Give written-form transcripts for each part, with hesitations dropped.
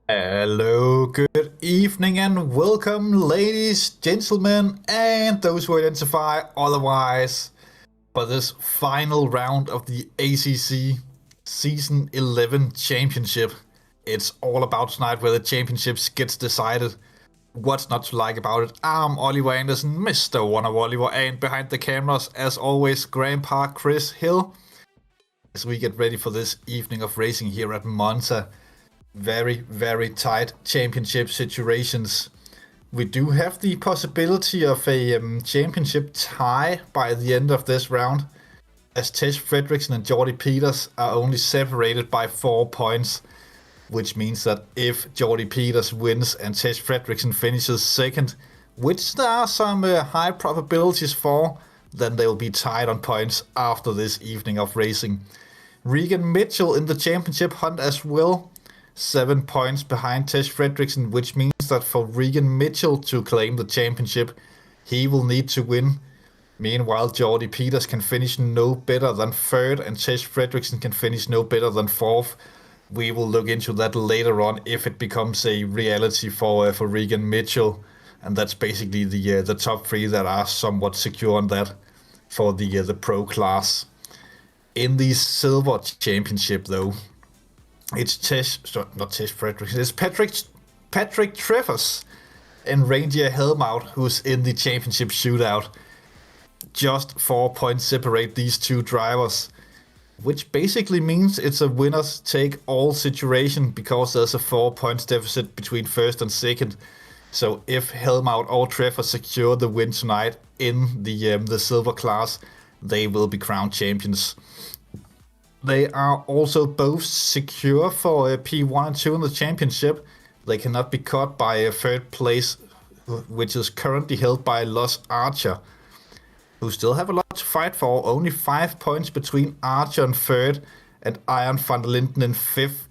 Hello, good evening and welcome ladies, gentlemen and those who identify otherwise for this final round of the ACC Season 11 Championship. It's all about tonight where the championships gets decided. What's not to like about it? I'm Oliver Anderson, Mr. One of Oliver, and behind the cameras, as always, Grandpa Chris Hill. As we get ready for this evening of racing here at Monza. Very, very tight championship situations. We do have the possibility of a championship tie by the end of this round, as Tej Fredriksson and Jordy Peters are only separated by 4 points, which means that if Jordy Peters wins and Tej Fredriksson finishes second, which there are some high probabilities for, then they will be tied on points after this evening of racing. Regan Mitchell in the championship hunt as well. 7 points behind Tej Fredriksson, which means that for Regan Mitchell to claim the championship, he will need to win. Meanwhile, Jordy Peters can finish no better than third, and Tej Fredriksson can finish no better than fourth. We will look into that later on if it becomes a reality for Regan Mitchell, and that's basically the top three that are somewhat secure on that for the pro class. In the silver championship, though, it's Patrick Treffers and Reindeer Helmout who's in the championship shootout. Just 4 points separate these two drivers, which basically means it's a winners take all situation because there's a 4 points deficit between first and second. So if Helmout or Trevor secure the win tonight in the silver class, they will be crowned champions. They are also both secure for P1 and 2 in the championship. They cannot be caught by a third place, which is currently held by Los Archer, who still have a lot to fight for. Only 5 points between Archer in third and Iron van der Linden in fifth,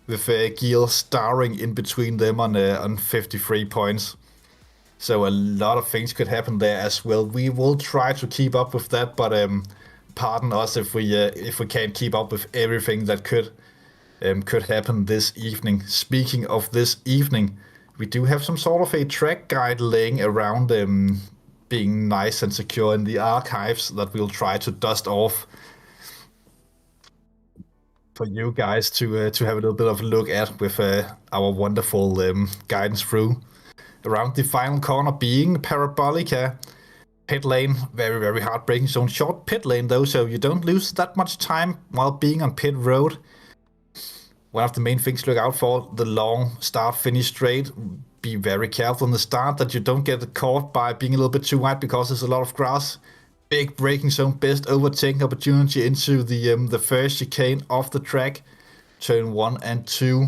with Giel starring in between them on 53 points. So a lot of things could happen there as well. We will try to keep up with that, but pardon us if we can't keep up with everything that could happen this evening. Speaking of this evening, we do have some sort of a track guide laying around being nice and secure in the archives that we'll try to dust off for you guys to have a little bit of a look at with our wonderful guidance through. Around the final corner being Parabolica. Pit lane, very, very hard braking zone. Short pit lane though, so you don't lose that much time while being on pit road. One of the main things to look out for, the long start-finish straight. Be very careful in the start that you don't get caught by being a little bit too wide because there's a lot of grass. Big braking zone, best overtaking opportunity into the first chicane off the track. Turn 1 and 2.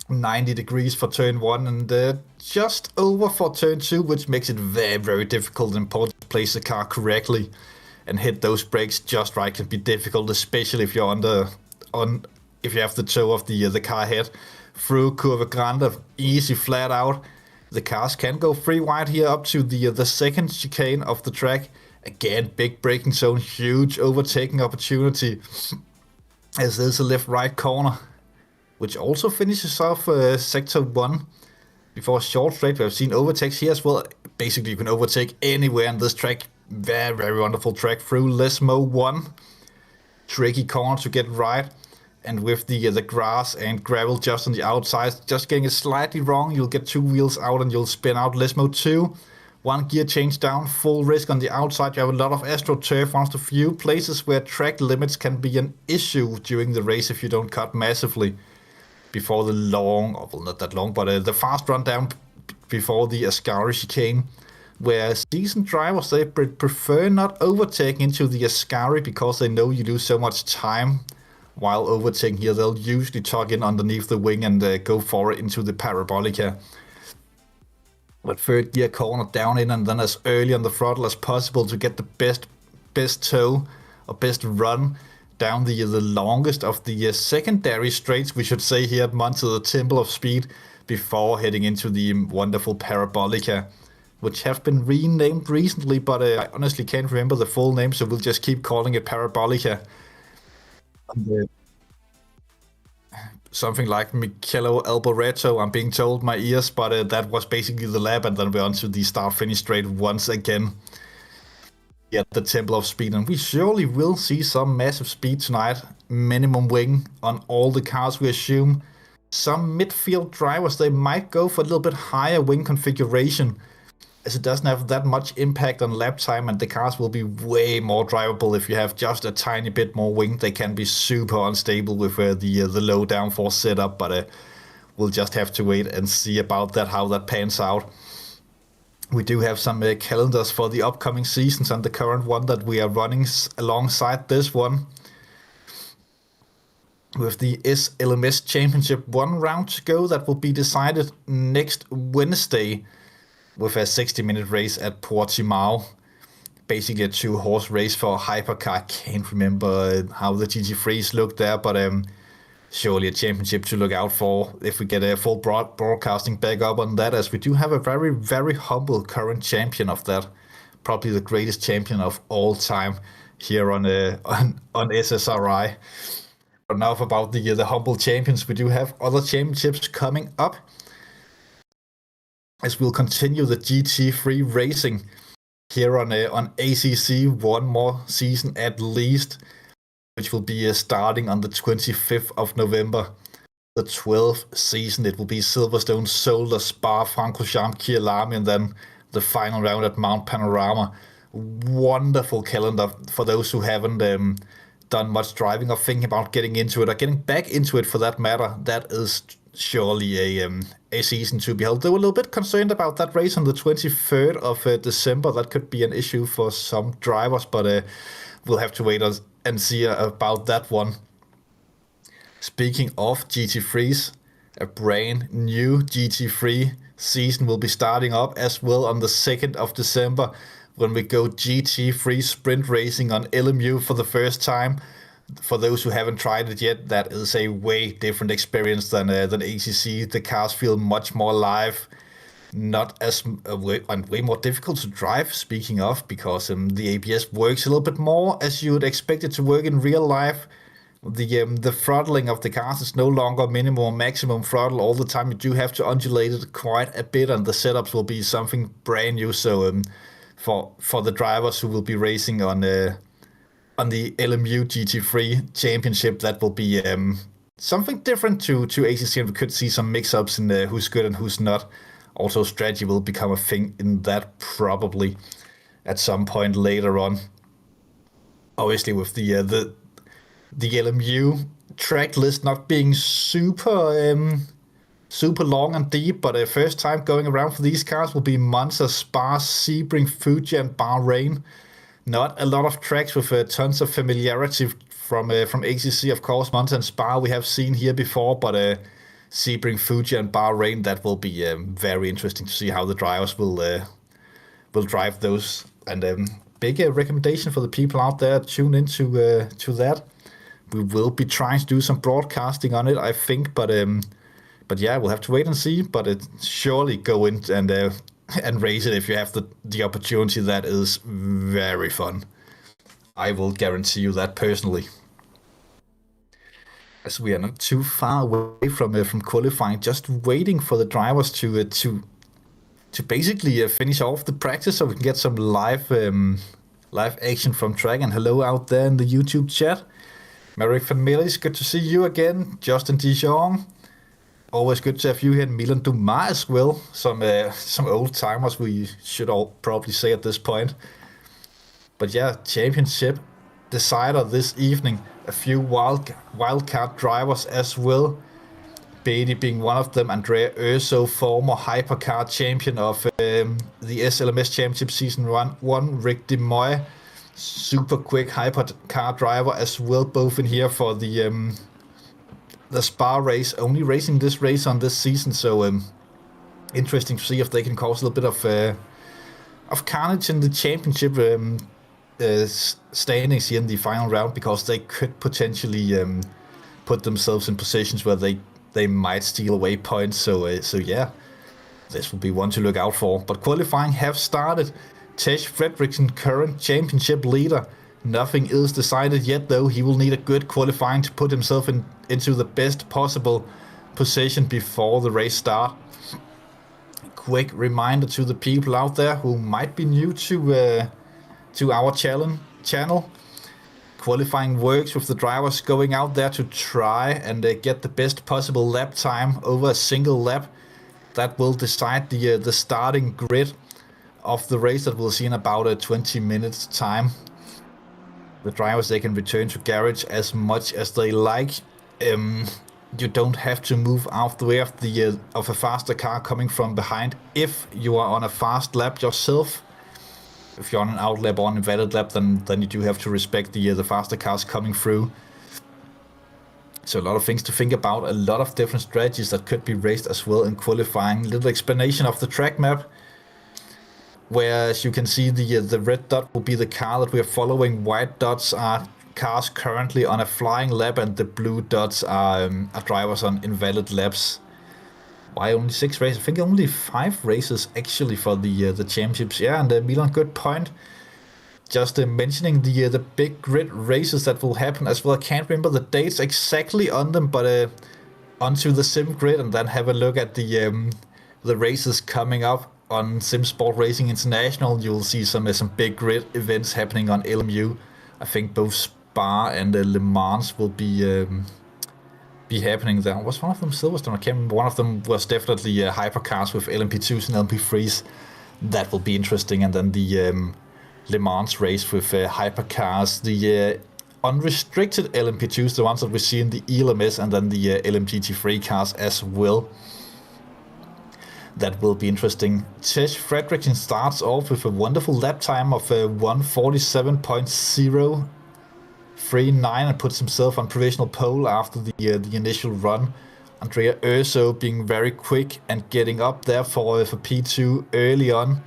90 degrees for turn 1 and just over for turn 2, which makes it very, very difficult and important to place the car correctly and hit those brakes just right. Can be difficult, especially if you're if you have the toe of the car ahead. Through Curva Grande, easy flat out. The cars can go free wide here up to the second chicane of the track. Again, big braking zone, huge overtaking opportunity as there's a left-right corner, which also finishes off sector 1 before a short straight. We've seen overtakes here as well. Basically, you can overtake anywhere on this track. Very, very wonderful track through Lesmo 1. Tricky corner to get right. And with the grass and gravel just on the outside, just getting it slightly wrong, you'll get 2 wheels out and you'll spin out. Lesmo 2. 1 gear change down, full risk on the outside. You have a lot of AstroTurf, one of the few places where track limits can be an issue during the race if you don't cut massively before the long, well not that long, but the fast run down before the Ascari chicane, where seasoned drivers, they prefer not overtaking into the Ascari because they know you lose so much time while overtaking here. They'll usually tuck in underneath the wing and go forward into the Parabolica. But third gear corner down in and then as early on the throttle as possible to get the best toe or best run down the longest of the secondary straights, we should say, here at Monza, the Temple of Speed, before heading into the wonderful Parabolica, which have been renamed recently, but I honestly can't remember the full name, so we'll just keep calling it Parabolica. Something like Michelo Alboreto, I'm being told my ears, but that was basically the lap, and then we're on to the start-finish straight once again. At the Temple of Speed, and we surely will see some massive speed tonight. Minimum wing on all the cars, we assume. Some midfield drivers, they might go for a little bit higher wing configuration, as it doesn't have that much impact on lap time, and the cars will be way more drivable if you have just a tiny bit more wing. They can be super unstable with the low downforce setup, but we'll just have to wait and see about that, how that pans out. We do have some calendars for the upcoming seasons, and the current one that we are running alongside this one, with the SLMS Championship 1 round to go that will be decided next Wednesday with a 60-minute race at Portimao. Basically a 2-horse race for hypercar. I can't remember how the GT3s look there, but surely a championship to look out for if we get a full broadcasting back up on that, as we do have a very, very humble current champion of that. Probably the greatest champion of all time here on SSRI. enough about the humble champions. We do have other championships coming up, as we'll continue the GT3 racing here on ACC, one more season at least, which will be starting on the 25th of November. The 12th season, it will be Silverstone, Zolder, Spa, Francorchamps, Kyalami, and then the final round at Mount Panorama. Wonderful calendar for those who haven't done much driving or thinking about getting into it or getting back into it for that matter. That is surely a season to be held. They were a little bit concerned about that race on the 23rd of December. That could be an issue for some drivers, but we'll have to wait and see about that one. Speaking of GT3s, a brand new GT3 season will be starting up as well on the 2nd of December when we go GT3 sprint racing on LMU for the first time. For those who haven't tried it yet, that is a way different experience than ACC. The cars feel much more live, not as way more difficult to drive, speaking of, because the ABS works a little bit more as you would expect it to work in real life. The throttling of the cars is no longer minimum or maximum throttle all the time. You do have to undulate it quite a bit, and the setups will be something brand new. So for the drivers who will be racing on the LMU GT3 championship, that will be something different to ACC, and we could see some mix-ups in who's good and who's not. Also, strategy will become a thing in that probably at some point later on. Obviously, with the LMU track list not being super long and deep, but first time going around for these cars will be Monza, Spa, Sebring, Fuji, and Bahrain. Not a lot of tracks with tons of familiarity from ACC, of course. Monza and Spa we have seen here before, but Sebring, Fuji, and Bahrain, that will be very interesting to see how the drivers will drive those. And big recommendation for the people out there, tune into to that. We will be trying to do some broadcasting on it, I think, but yeah, we'll have to wait and see. But surely go in and race it if you have the opportunity. That is very fun. I will guarantee you that personally. As we are not too far away from qualifying, just waiting for the drivers to basically finish off the practice so we can get some live action from track. And hello out there in the YouTube chat. Merrick Van Melis, good to see you again. Justin Dijon, always good to have you here. Milan Dumas as well. Some old timers we should all probably say at this point. But yeah, championship decider this evening. A few wildcard drivers as well. Beatty being one of them. Andrea Urso, former hypercar champion of the SLMS Championship Season 1. Rick DeMoy, super quick hypercar driver as well, both in here for the Spa race, only racing this race on this season, so interesting to see if they can cause a little bit of carnage in the championship standings here in the final round, because they could potentially put themselves in positions where they might steal away points. So yeah, this will be one to look out for. But qualifying have started. Tej Fredriksson, current championship leader. Nothing is decided yet, though. He will need a good qualifying to put himself into the best possible position before the race start. Quick reminder to the people out there who might be new to our channel. Qualifying works with the drivers going out there to try and get the best possible lap time over a single lap. That will decide the starting grid of the race that we'll see in about 20 minutes time. The drivers, they can return to garage as much as they like. You don't have to move out the way of a faster car coming from behind if you are on a fast lap yourself. If you're on an out lap or an invalid lap, then you do have to respect the faster cars coming through. So a lot of things to think about, a lot of different strategies that could be raced as well in qualifying. Little explanation of the track map, where as you can see the red dot will be the car that we are following. White dots are cars currently on a flying lap, and the blue dots are drivers on invalid laps. Why only 6 races? I think only 5 races actually for the championships. Yeah, and Milan, good point. just mentioning the big grid races that will happen as well. I can't remember the dates exactly on them, but onto the sim grid and then have a look at the races coming up on Simsport Racing International. You'll see some big grid events happening on LMU. I think both Spa and Le Mans will be happening there. Was one of them Silverstone? I can't remember. One of them was definitely hypercars with LMP2s and LMP3s. That will be interesting. And then the Le Mans race with hypercars, the unrestricted LMP2s, the ones that we see in the ELMS, and then the LMGT3 cars as well. That will be interesting. Tej Fredriksen starts off with a wonderful lap time of 1:47.039 and puts himself on provisional pole after the initial run. Andrea Urso being very quick and getting up there for P2 early on.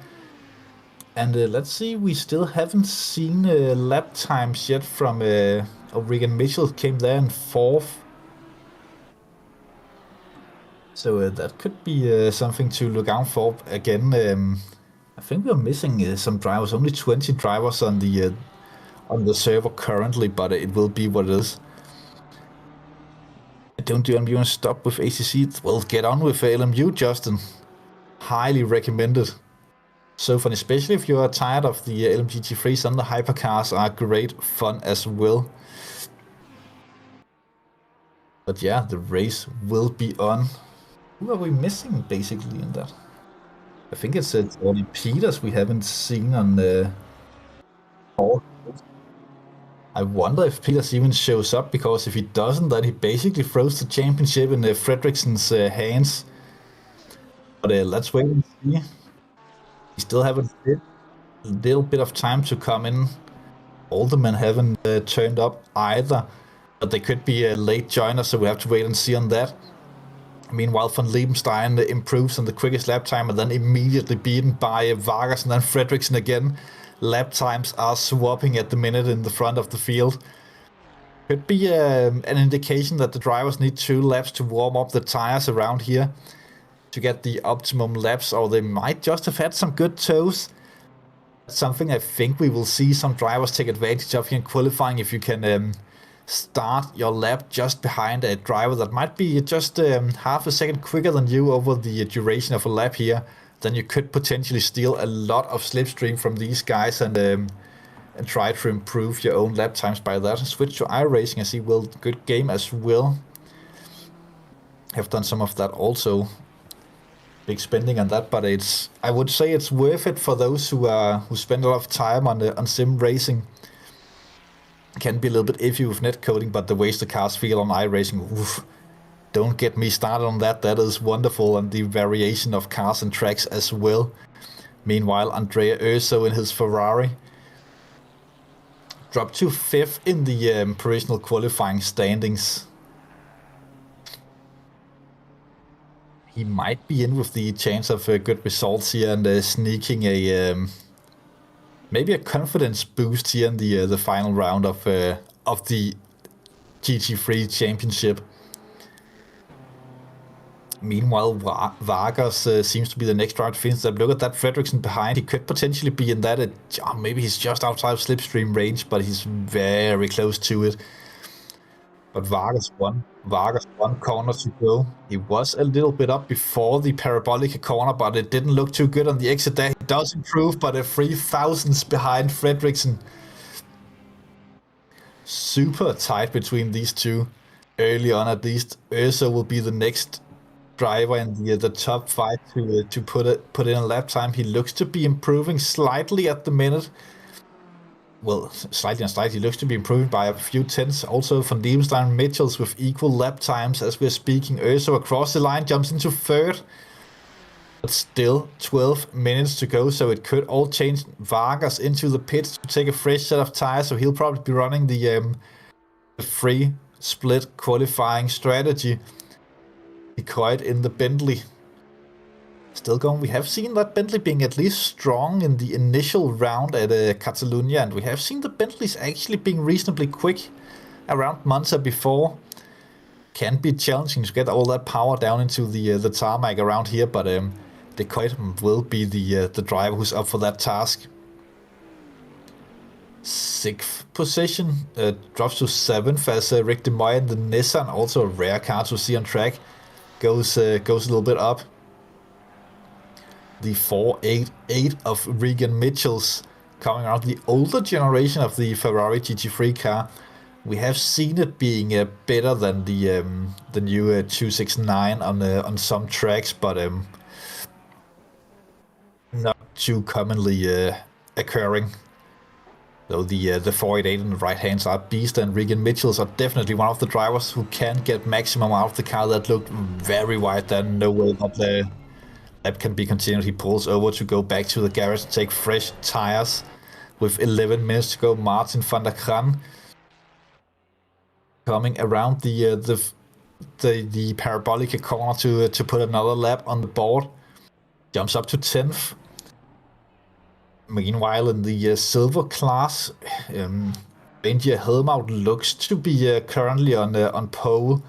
And let's see, we still haven't seen lap times yet from Regan Mitchell, came there in 4th. So that could be something to look out for. Again, I think we're missing some drivers, only 20 drivers on the server currently, but it will be what it is. Don't do LMU and stop with ACC. Well, get on with LMU, Justin. Highly recommended. So fun, especially if you are tired of the LMGT3s, and the hypercars are great fun as well. But yeah, the race will be on. Who are we missing basically in that? I think it's only Peters we haven't seen on the. I wonder if Peters even shows up, because if he doesn't, then he basically throws the championship in Fredriksen's hands. But let's wait and see. We still have a little bit of time to come in. All the men haven't turned up either, but they could be late joiners, so we have to wait and see on that. Meanwhile, Van Liebenstein improves on the quickest lap time and then immediately beaten by Vargas and then Fredriksen again. Lap times are swapping at the minute in the front of the field. Could be an indication that the drivers need 2 laps to warm up the tires around here to get the optimum laps, or they might just have had some good toes. That's something I think we will see some drivers take advantage of here in qualifying. If you can start your lap just behind a driver that might be just half a second quicker than you over the duration of a lap here, then you could potentially steal a lot of slipstream from these guys and try to improve your own lap times by that. Switch to iRacing, I see. Well, good game as well. Have done some of that also. Big spending on that, but I would say it's worth it for those who spend a lot of time on sim racing. Can be a little bit iffy with netcoding, but the ways the cars feel on iRacing, oof, don't get me started on that. That is wonderful, and the variation of cars and tracks as well. Meanwhile, Andrea Urso in his Ferrari dropped to 5th in the provisional qualifying standings. He might be in with the chance of good results here and sneaking a maybe a confidence boost here in the final round of the GT3 championship. Meanwhile, Vargas seems to be the next driver to finish that. Look at that Fredriksen behind. He could potentially be in that. Maybe he's just outside of slipstream range, but he's very close to it. But Vargas won. Vargas 1 corner to go. He was a little bit up before the parabolic corner, but it didn't look too good on the exit there. He does improve, but a 3,000s behind Fredriksen. Super tight between these two. Early on, at least. Urso will be the next driver in the top 5 to put in a lap time. He looks to be improving slightly at the minute. Well, slightly and slightly. He looks to be improving by a few tenths. Also, Van Liebenstein and Mitchells with equal lap times as we're speaking. Urso across the line, jumps into 3rd. But still 12 minutes to go, so it could all change. Vargas into the pits to take a fresh set of tires, so he'll probably be running the free split qualifying strategy. Decoyed in the Bentley. Still going. We have seen that Bentley being at least strong in the initial round at Catalonia, and we have seen the Bentleys actually being reasonably quick around Monza before. Can be challenging to get all that power down into the tarmac around here, but Decoyed will be the driver who's up for that task. 6th position, drops to 7th as Rick de Moy in the Nissan, also a rare car to see on track, goes a little bit up. The 488 of Regan Mitchell's coming out, the older generation of the Ferrari GT3 car. We have seen it being better than the new 269 on some tracks, but not too commonly occurring. Though the 488 on the right hand side, Beast and Regan Mitchells are definitely one of the drivers who can get maximum out of the car. That looked very wide there, no way that the lap can be continued. He pulls over to go back to the garage to take fresh tires with 11 minutes to go. Martin van der Kran coming around the parabolic corner to put another lap on the board. Jumps up to 10th. Meanwhile, in the silver class, Benji Helmout looks to be currently on pole,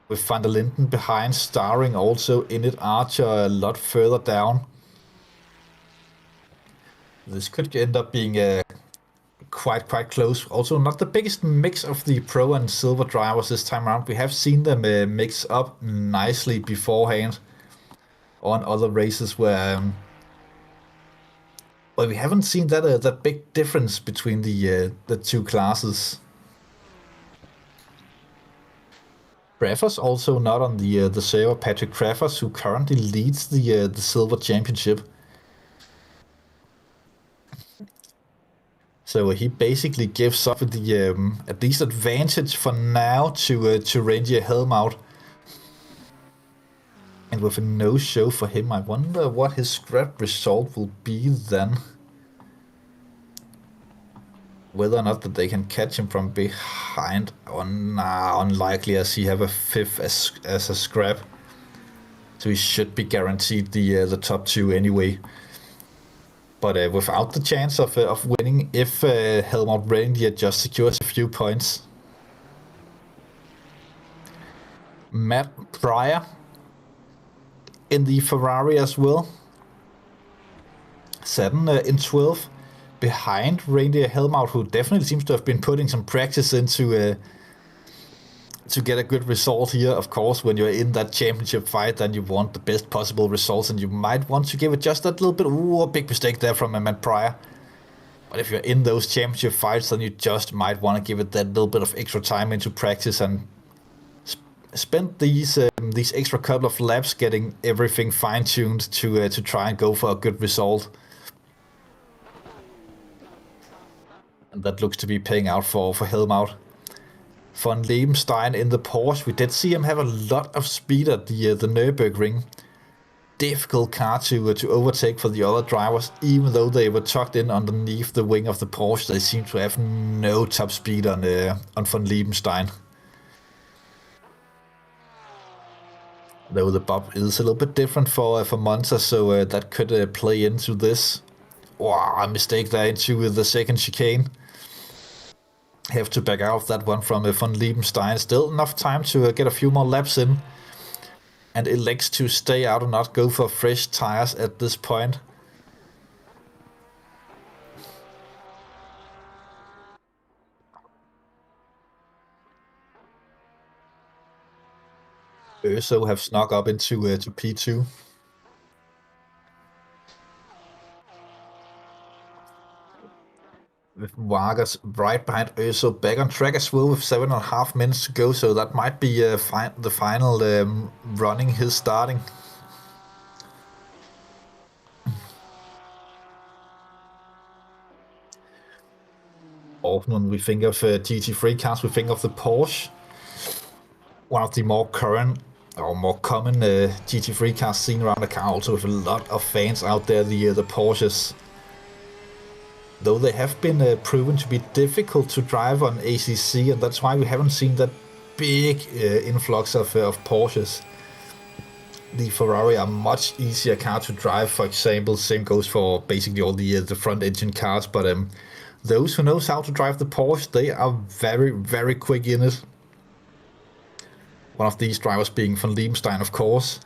with Van der Linden behind, starring also in it. Archer a lot further down. This could end up being quite close. Also, not the biggest mix of the pro and silver drivers this time around. We have seen them mix up nicely beforehand on other races where. Well, we haven't seen that big difference between the two classes. Craffers also not on the server. Patrick Craffers, who currently leads the silver championship. So he basically gives up the at least advantage for now to Ranger Helmout. And with a no-show for him, I wonder what his scrap result will be then. Whether or not that they can catch him from behind, unlikely, as he have a 5th as a scrap. So he should be guaranteed the top 2 anyway. But without the chance of winning, if Helmut Reindeer just secures a few points. Matt Pryor in the Ferrari as well. 7 in 12th, behind Reindeer Helmout, who definitely seems to have been putting some practice into to get a good result here. Of course, when you're in that championship fight, then you want the best possible results, and you might want to give it just that little bit. Ooh, a big mistake there from Matt Pryor. But if you're in those championship fights, then you just might want to give it that little bit of extra time into practice and spend these extra couple of laps getting everything fine-tuned to try and go for a good result. And that looks to be paying out for Helmout. Von Lebenstein in the Porsche. We did see him have a lot of speed at the Nurburgring. Difficult car to overtake for the other drivers, even though they were tucked in underneath the wing of the Porsche. They seem to have no top speed on Von Lebenstein. Though the bob is a little bit different for Monza, so that could play into this. Wow, a mistake there into the second chicane. Have to back out of that one from Von Lebenstein. Still enough time to get a few more laps in. And elects to stay out and not go for fresh tires at this point. Urso have snuck up into to P2. With Vargas right behind Urso, back on track as well with 7.5 minutes to go, so that might be the final running his starting. Often when we think of GT3 cars, we think of the Porsche. One of the more current or more common GT3 cars seen around the car, also with a lot of fans out there, the Porsches. Though they have been proven to be difficult to drive on ACC, and that's why we haven't seen that big influx of Porsches. The Ferrari are much easier car to drive, for example. Same goes for basically all the front engine cars, but those who knows how to drive the Porsche, they are very, very quick in it. One of these drivers being Von Lebenstein, of course.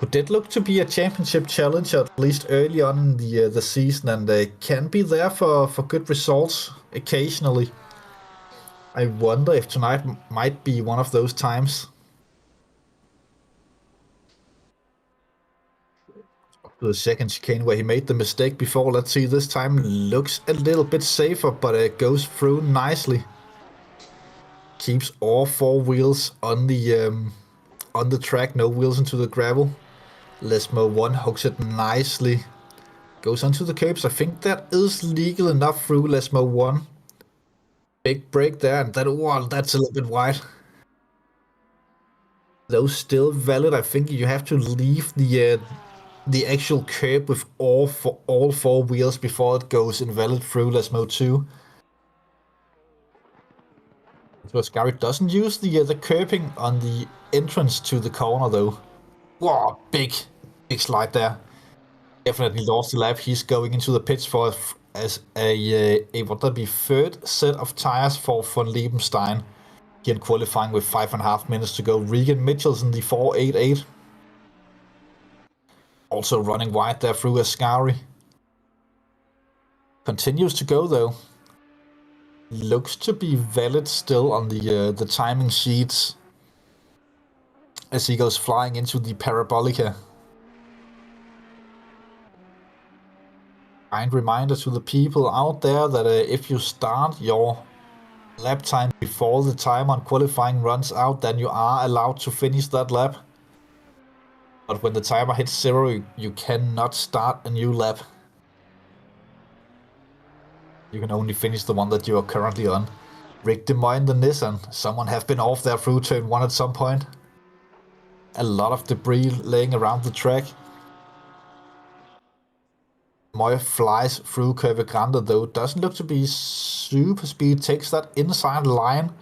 who did look to be a championship challenger, at least early on in the season, and can be there for good results occasionally. I wonder if tonight might be one of those times. The second chicane where he made the mistake before. Let's see, this time looks a little bit safer, but it goes through nicely. Keeps all four wheels on the track, no wheels into the gravel. Lesmo 1 hooks it nicely. Goes onto the curbs. I think that is legal enough through Lesmo 1. Big break there, and that's a little bit wide. Though still valid, I think you have to leave the actual curb with all four wheels before it goes invalid through Lesmo 2. So Gary doesn't use the curbing on the entrance to the corner though. Wow, big slide there. Definitely lost the lap. He's going into the pits for as a what would be third set of tires for von Liebenstein. He in qualifying with 5.5 minutes to go. Regan Mitchell's in the 488. Also running wide there through Ascari. Continues to go though. Looks to be valid still on the timing sheets as he goes flying into the Parabolica. Kind reminder to the people out there that if you start your lap time before the time on qualifying runs out, then you are allowed to finish that lap. But when the timer hits 0, you cannot start a new lap. You can only finish the one that you are currently on. Rick DeMoy the Nissan. Someone have been off there through turn 1 at some point. A lot of debris laying around the track. Moy flies through Curve Grande though. Doesn't look to be super speed. Takes that inside line.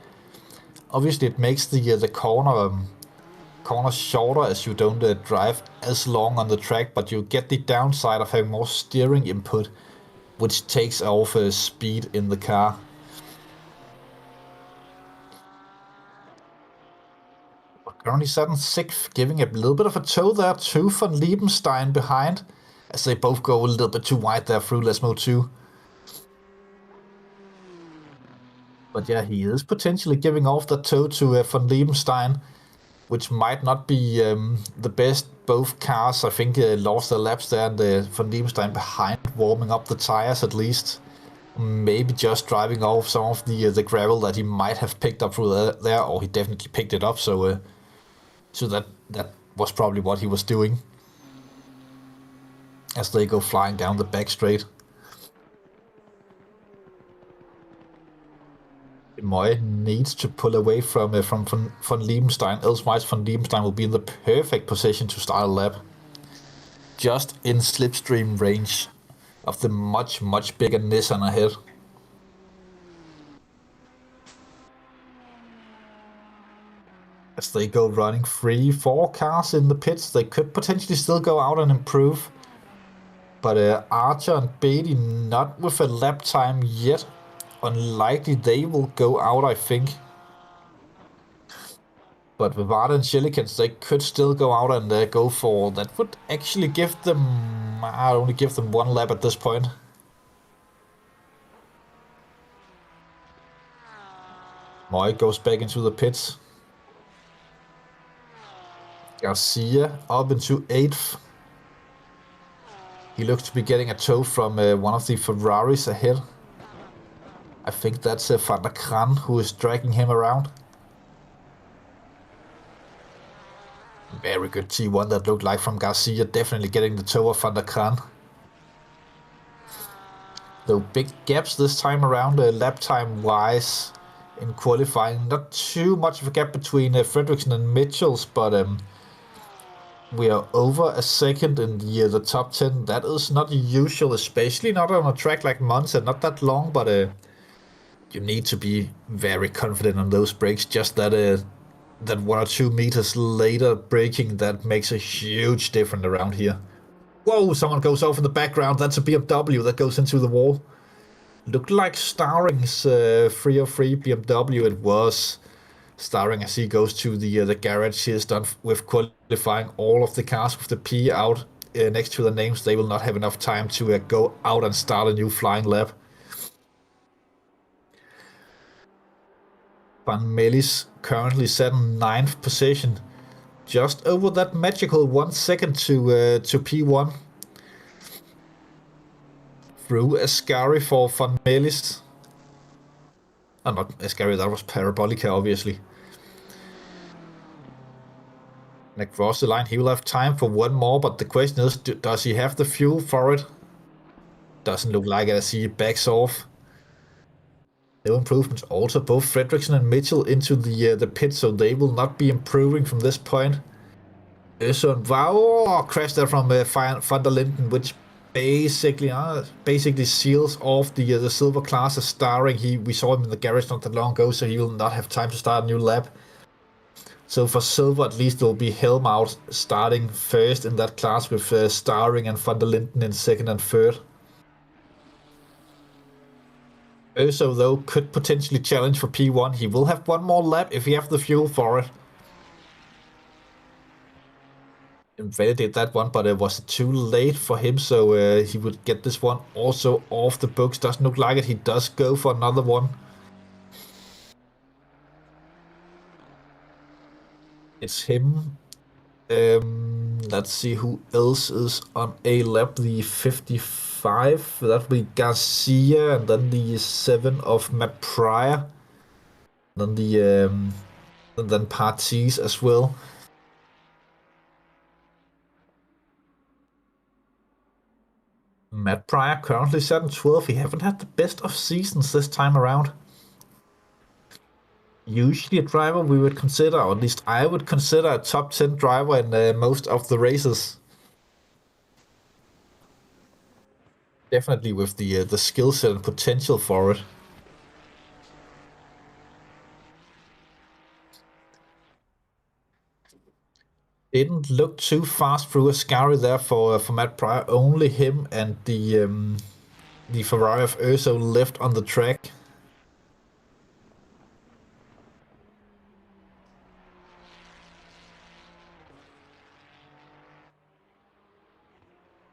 Obviously it makes the corner shorter as you don't drive as long on the track, but you get the downside of having more steering input, which takes off speed in the car. Currently sat in 6th, giving a little bit of a tow there to von Liebenstein behind, as they both go a little bit too wide there through Lesmo 2. But yeah, he is potentially giving off that tow to von Liebenstein, which might not be the best. Both cars, I think, lost their laps there, and von Liebenstein behind, warming up the tires at least. Maybe just driving off some of the gravel that he might have picked up through there, or he definitely picked it up, so that was probably what he was doing. As they go flying down the back straight. Moy needs to pull away from von Liebenstein, otherwise von Liebenstein will be in the perfect position to start a lap. Just in slipstream range of the much bigger Nissan ahead. As they go running 3-4 cars in the pits, they could potentially still go out and improve. But Archer and Beatty not with a lap time yet. Unlikely they will go out, I think. But Vivada and Shelikans, they could still go out and go for... That would actually give them... I'd only give them 1 lap at this point. Moy goes back into the pits. Garcia up into 8th. He looks to be getting a tow from one of the Ferraris ahead. I think that's Van der Kran who is dragging him around. Very good T1 that looked like from Garcia. Definitely getting the tow of Van der Kran. Though big gaps this time around lap time wise in qualifying. Not too much of a gap between Fredriksson and Mitchells, but we are over a second in the top 10. That is not usual, especially not on a track like Monza. Not that long, but you need to be very confident on those brakes. Just that 1 or 2 meters later braking, that makes a huge difference around here. Whoa, someone goes off in the background. That's a BMW that goes into the wall. Looked like Starring's 303 BMW. It was Starring as he goes to the garage. He is done with quality. Flying all of the cars with the P out next to the names, they will not have enough time to go out and start a new flying lap. Van Melis currently set in 9th position, just over that magical 1 second to P1. Through Ascari for Van Melis. Oh, not Ascari, that was Parabolica, obviously. And across the line, he will have time for one more, but the question is, does he have the fuel for it? Doesn't look like it as he backs off. No improvements. Also, both Fredriksson and Mitchell into the pit, so they will not be improving from this point. So wow, crashed there from Van der Linden, which basically seals off the silver class as starring. We saw him in the garage not that long ago, so he will not have time to start a new lap. So for silver, at least, there will be Helm out starting first in that class with starring and Van der Linden in second and third. Also, though, could potentially challenge for P1. He will have one more lap if he has the fuel for it. Invalidate that one, but it was too late for him, so he would get this one also off the books. Doesn't look like it. He does go for another one. It's him. Let's see who else is on a lap. The 55. That would be Garcia, and then the 7 of Matt Pryor. Then and then Parties as well. Matt Pryor currently set in 12. He haven't had the best of seasons this time around. Usually a driver we would consider, or at least I would consider, a top 10 driver in most of the races. Definitely with the skill set and potential for it. Didn't look too fast through Ascari there for Matt Pryor. Only him and the Ferrari of Urso left on the track.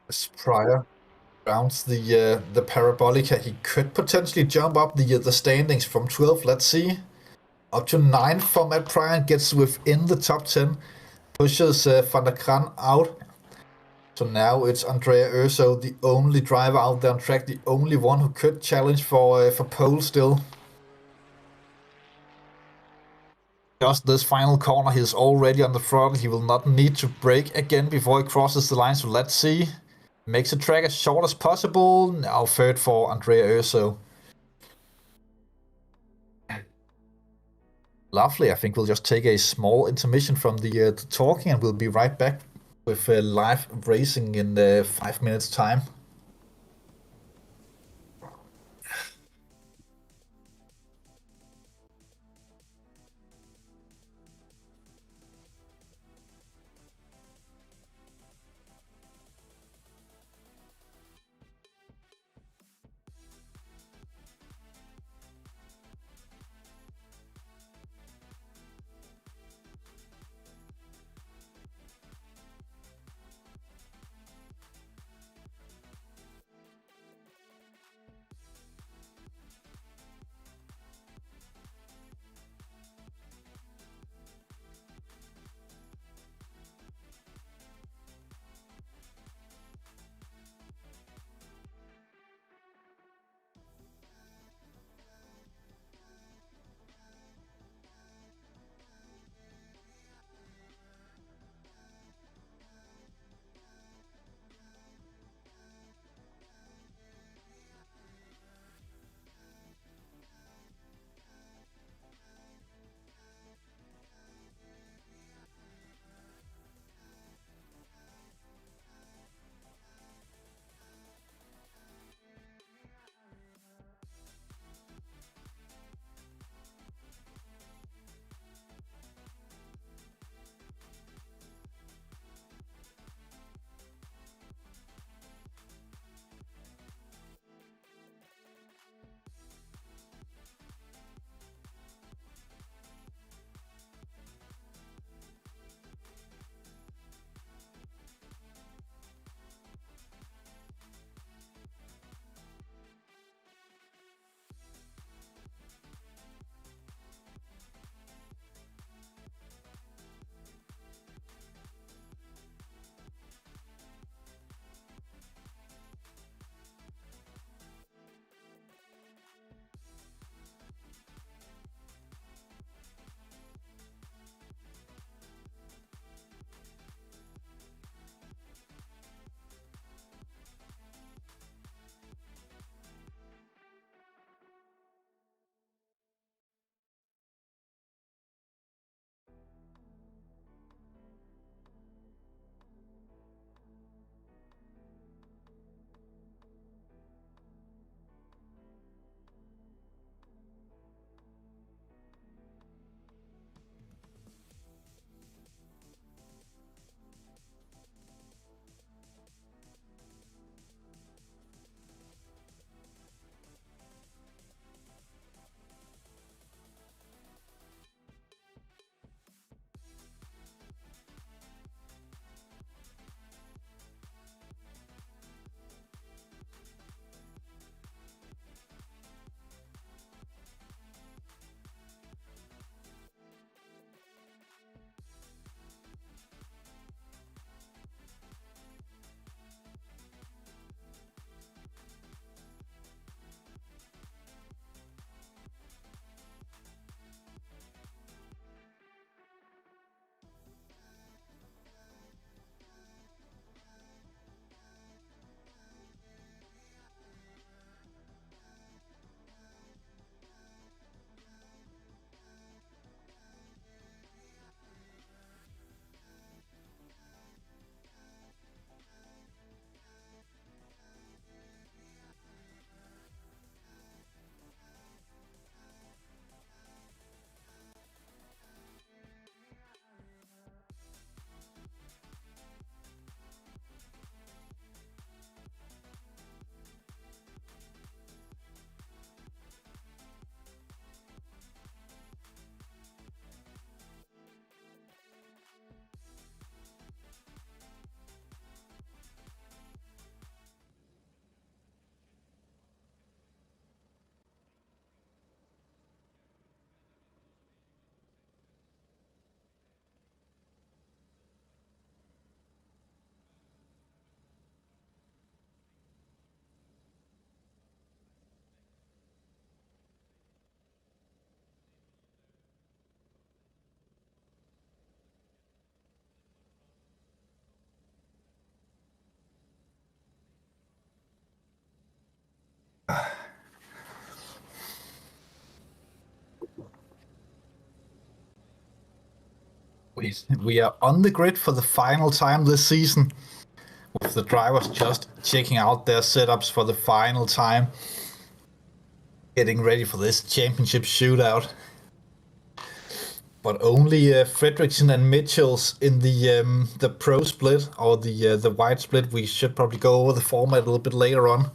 As Pryor rounds the Parabolica, he could potentially jump up the standings from 12. Let's see. Up to 9 for Matt Pryor and gets within the top 10. Pushes Van der Kran out. So now it's Andrea Urso, the only driver out there on track, the only one who could challenge for pole still. Just this final corner, he's already on the throttle. He will not need to brake again before he crosses the line. So let's see. Makes the track as short as possible. Now third for Andrea Urso. Lovely. I think we'll just take a small intermission from the talking, and we'll be right back with live racing in 5 minutes time. We are on the grid for the final time this season, with the drivers just checking out their setups for the final time, getting ready for this championship shootout. But only Fredriksson and Mitchells in the pro split, or the white split. We should probably go over the format a little bit later on,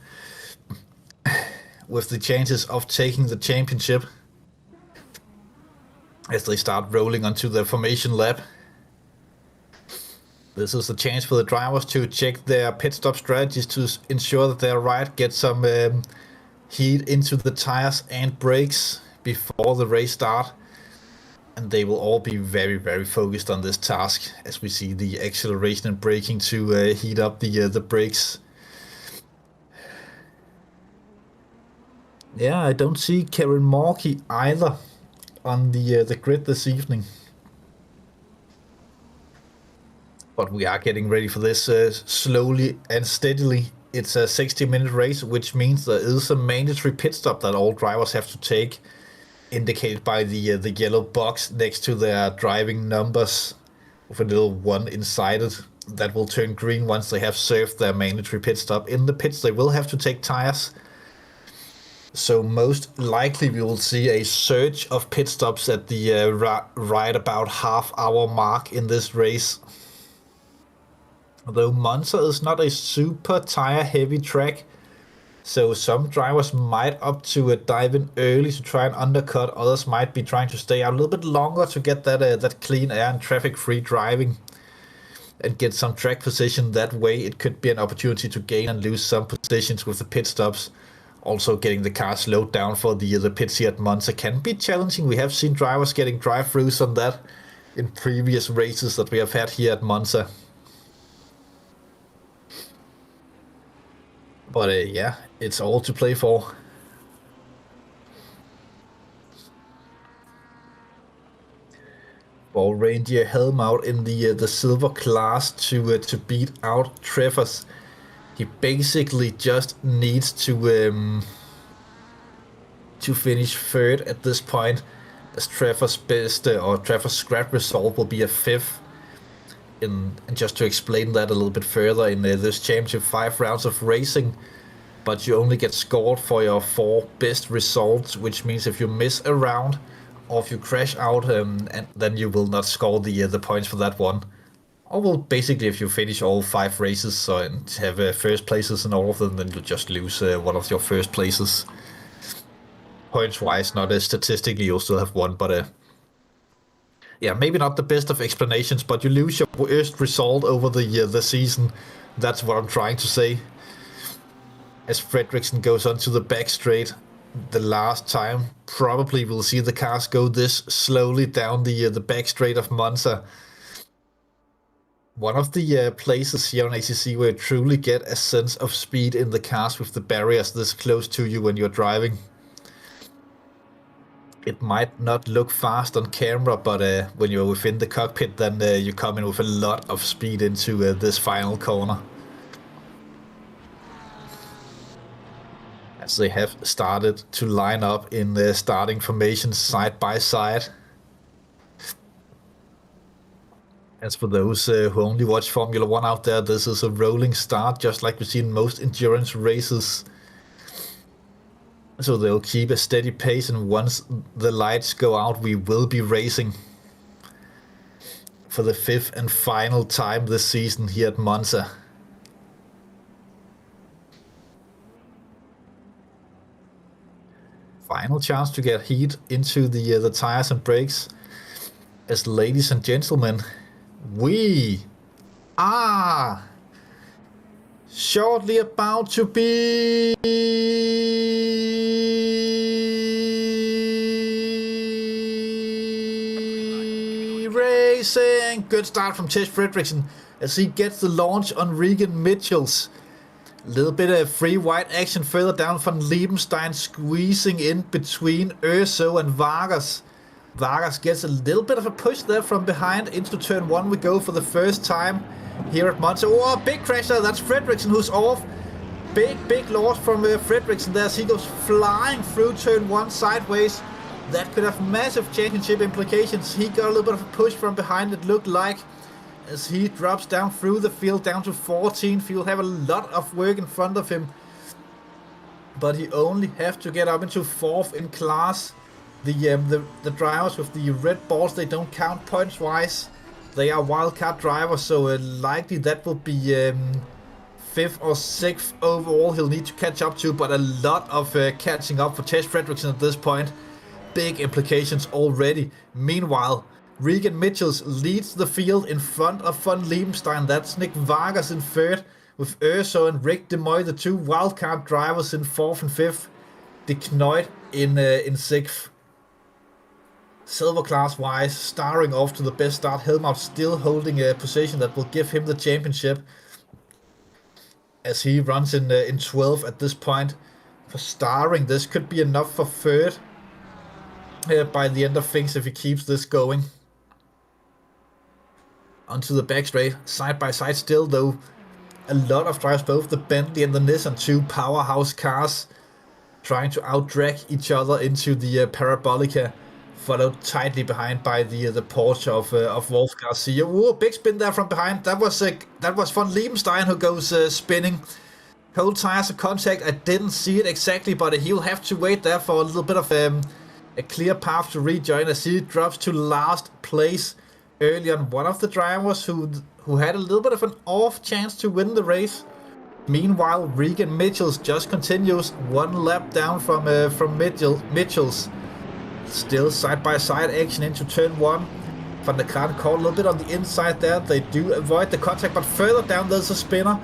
with the chances of taking the championship as they start rolling onto the formation lap. This is a chance for the drivers to check their pit stop strategies to ensure that they're right, get some heat into the tires and brakes before the race start. And they will all be very, very focused on this task, as we see the acceleration and braking to heat up the brakes. Yeah, I don't see Karen Morkey either on the grid this evening. But we are getting ready for this slowly and steadily. It's a 60-minute race, which means there is a mandatory pit stop that all drivers have to take, indicated by the yellow box next to their driving numbers, with a little one inside it that will turn green once they have served their mandatory pit stop. In the pits, they will have to take tires. So most likely we will see a surge of pit stops at the right about half-hour mark in this race. Although Monza is not a super tire-heavy track, so some drivers might opt to dive in early to try and undercut. Others might be trying to stay out a little bit longer to get that clean air and traffic-free driving and get some track position. That way it could be an opportunity to gain and lose some positions with the pit stops. Also, getting the car slowed down for the pits here at Monza can be challenging. We have seen drivers getting drive-throughs on that in previous races that we have had here at Monza. But yeah, it's all to play for. Ball Reindeer Helm out in the silver class to beat out Trevor's. He basically just needs to finish third at this point, as Trevor's best or Trevor's scrap result will be a fifth. And just to explain that a little bit further, in this championship, 5 rounds of racing, but you only get scored for your 4 best results, which means if you miss a round or if you crash out, and then you will not score the points for that one. Or well, basically, if you finish all 5 races and have first places in all of them, then you just lose one of your first places. Points-wise, not statistically, you'll still have one, but yeah, maybe not the best of explanations, but you lose your worst result over the season. That's what I'm trying to say. As Fredriksson goes onto the back straight, the last time probably we'll see the cars go this slowly down the back straight of Monza. One of the places here on ACC where you truly get a sense of speed in the cars with the barriers this close to you when you're driving. It might not look fast on camera, but when you're within the cockpit, then you come in with a lot of speed into this final corner. As they have started to line up in the starting formation side by side. As for those who only watch Formula 1 out there, this is a rolling start, just like we see in most endurance races. So they'll keep a steady pace, and once the lights go out, we will be racing for the 5th and final time this season here at Monza. Final chance to get heat into the tires and brakes. As ladies and gentlemen, we are shortly about to be racing. Good start from Tish Fredriksson as he gets the launch on Regan Mitchells. A little bit of free white action further down from Liebenstein, squeezing in between Urso and Vargas. Vargas gets a little bit of a push there from behind. Into turn 1 we go for the first time here at Monza. Oh, a big crash there. That's Fredriksson who's off. Big loss from Fredriksson there as he goes flying through turn 1 sideways. That could have massive championship implications. He got a little bit of a push from behind, it looked like, as he drops down through the field down to 14th. He'll have a lot of work in front of him, but he only have to get up into 4th in class. The drivers with the red balls, they don't count points wise. They are wildcard drivers, so likely that will be 5th or 6th overall he'll need to catch up to, but a lot of catching up for Tess Fredrickson at this point. Big implications already. Meanwhile, Regan Mitchells leads the field in front of von Liebenstein. That's Nick Vargas in 3rd, with Urso and Rick DeMoy, the 2 wildcard drivers, in 4th and 5th. De Knoit in 6th. Silver class wise, starring off to the best start. Helmut still holding a position that will give him the championship, as he runs in 12th at this point. For starring, this could be enough for 3rd by the end of things if he keeps this going. Onto the back straight, side by side still though. A lot of drivers, both the Bentley and the Nissan, 2 powerhouse cars, trying to out-drag each other into the Parabolica, followed tightly behind by the Porsche of Wolf Garcia. Ooh, big spin there from behind. That was von Liebenstein who goes spinning. Cold tires of contact. I didn't see it exactly, but he'll have to wait there for a little bit of a clear path to rejoin, as he drops to last place early on. One of the drivers who had a little bit of an off chance to win the race. Meanwhile, Regan Mitchells just continues 1 lap down from Mitchells. Still side-by-side action into turn 1. Van der Kran caught a little bit on the inside there. They do avoid the contact, but further down there's a spinner.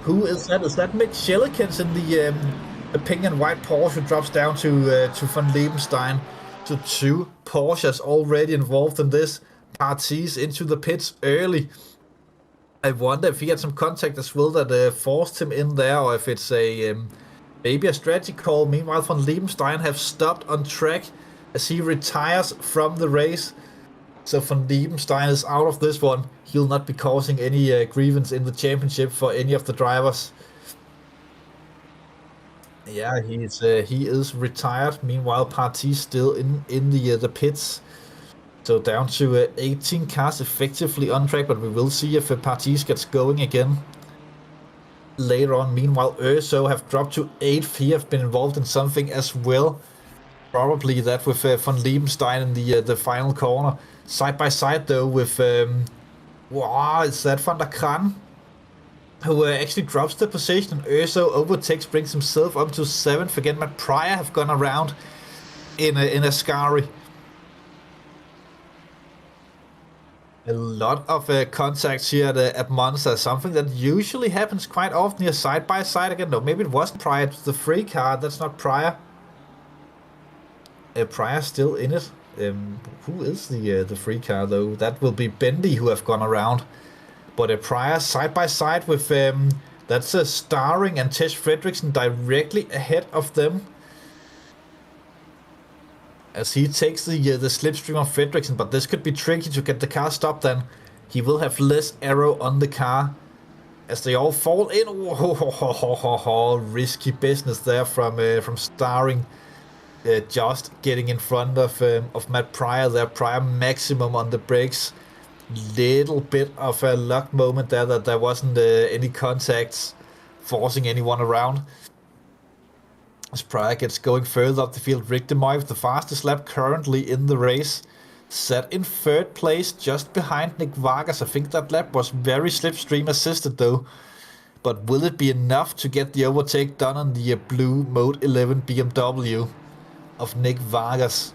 Who is that? Is that Mick Schellekens in the pink and white Porsche, who drops down to Van Liebenstein? So 2 Porsches already involved in this. Parties into the pits early. I wonder if he had some contact as well that forced him in there, or if it's maybe a strategy call. Meanwhile, Van Liebenstein have stopped on track as he retires from the race. So Van Liebenstein is out of this one. He'll not be causing any grievance in the championship for any of the drivers. Yeah, he is retired. Meanwhile, Party still in the pits. So down to 18 cars effectively on track, but we will see if Parties gets going again later on. Meanwhile, Urso have dropped to 8th. He have been involved in something as well. Probably that with von Liebenstein in the final corner. Side by side though with wow, is that Van der Kran, who actually drops the position. Urso overtakes, brings himself up to 7th again. Matt Pryor have gone around in a Scary. A lot of contacts here at Monza, something that usually happens quite often here side by side again. No, maybe it wasn't Pryor, it was the free car. That's not Pryor. Pryor still in it. Who is the free car though? That will be Bendy who have gone around. But Pryor side by side with that's Starring and Tess Fredrickson directly ahead of them, as he takes the slipstream of Fredrickson. But this could be tricky to get the car stopped. Then he will have less aero on the car as they all fall in. Oh, risky business there from Starring. Just getting in front of Matt Pryor there. Pryor maximum on the brakes. Little bit of a luck moment there that there wasn't any contacts forcing anyone around. As Pryor gets going further up the field, Rick DeMoy with the fastest lap currently in the race. Set in 3rd place, just behind Nick Vargas. I think that lap was very slipstream assisted though. But will it be enough to get the overtake done on the blue Mode 11 BMW of Nick Vargas?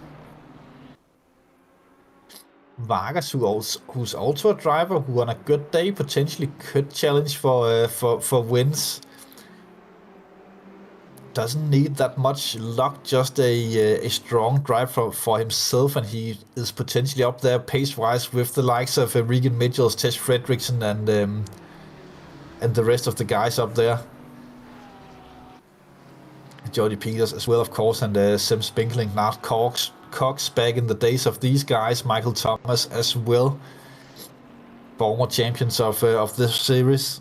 Vargas, who's also a driver who on a good day potentially could challenge for wins. Doesn't need that much luck, just a strong drive for himself, and he is potentially up there pace-wise with the likes of Regan Mitchells, Tess Fredrickson, and the rest of the guys up there. Jody Peters as well, of course, and Sim Spinkling, Nart Cox back in the days of these guys, Michael Thomas as well, former champions of this series.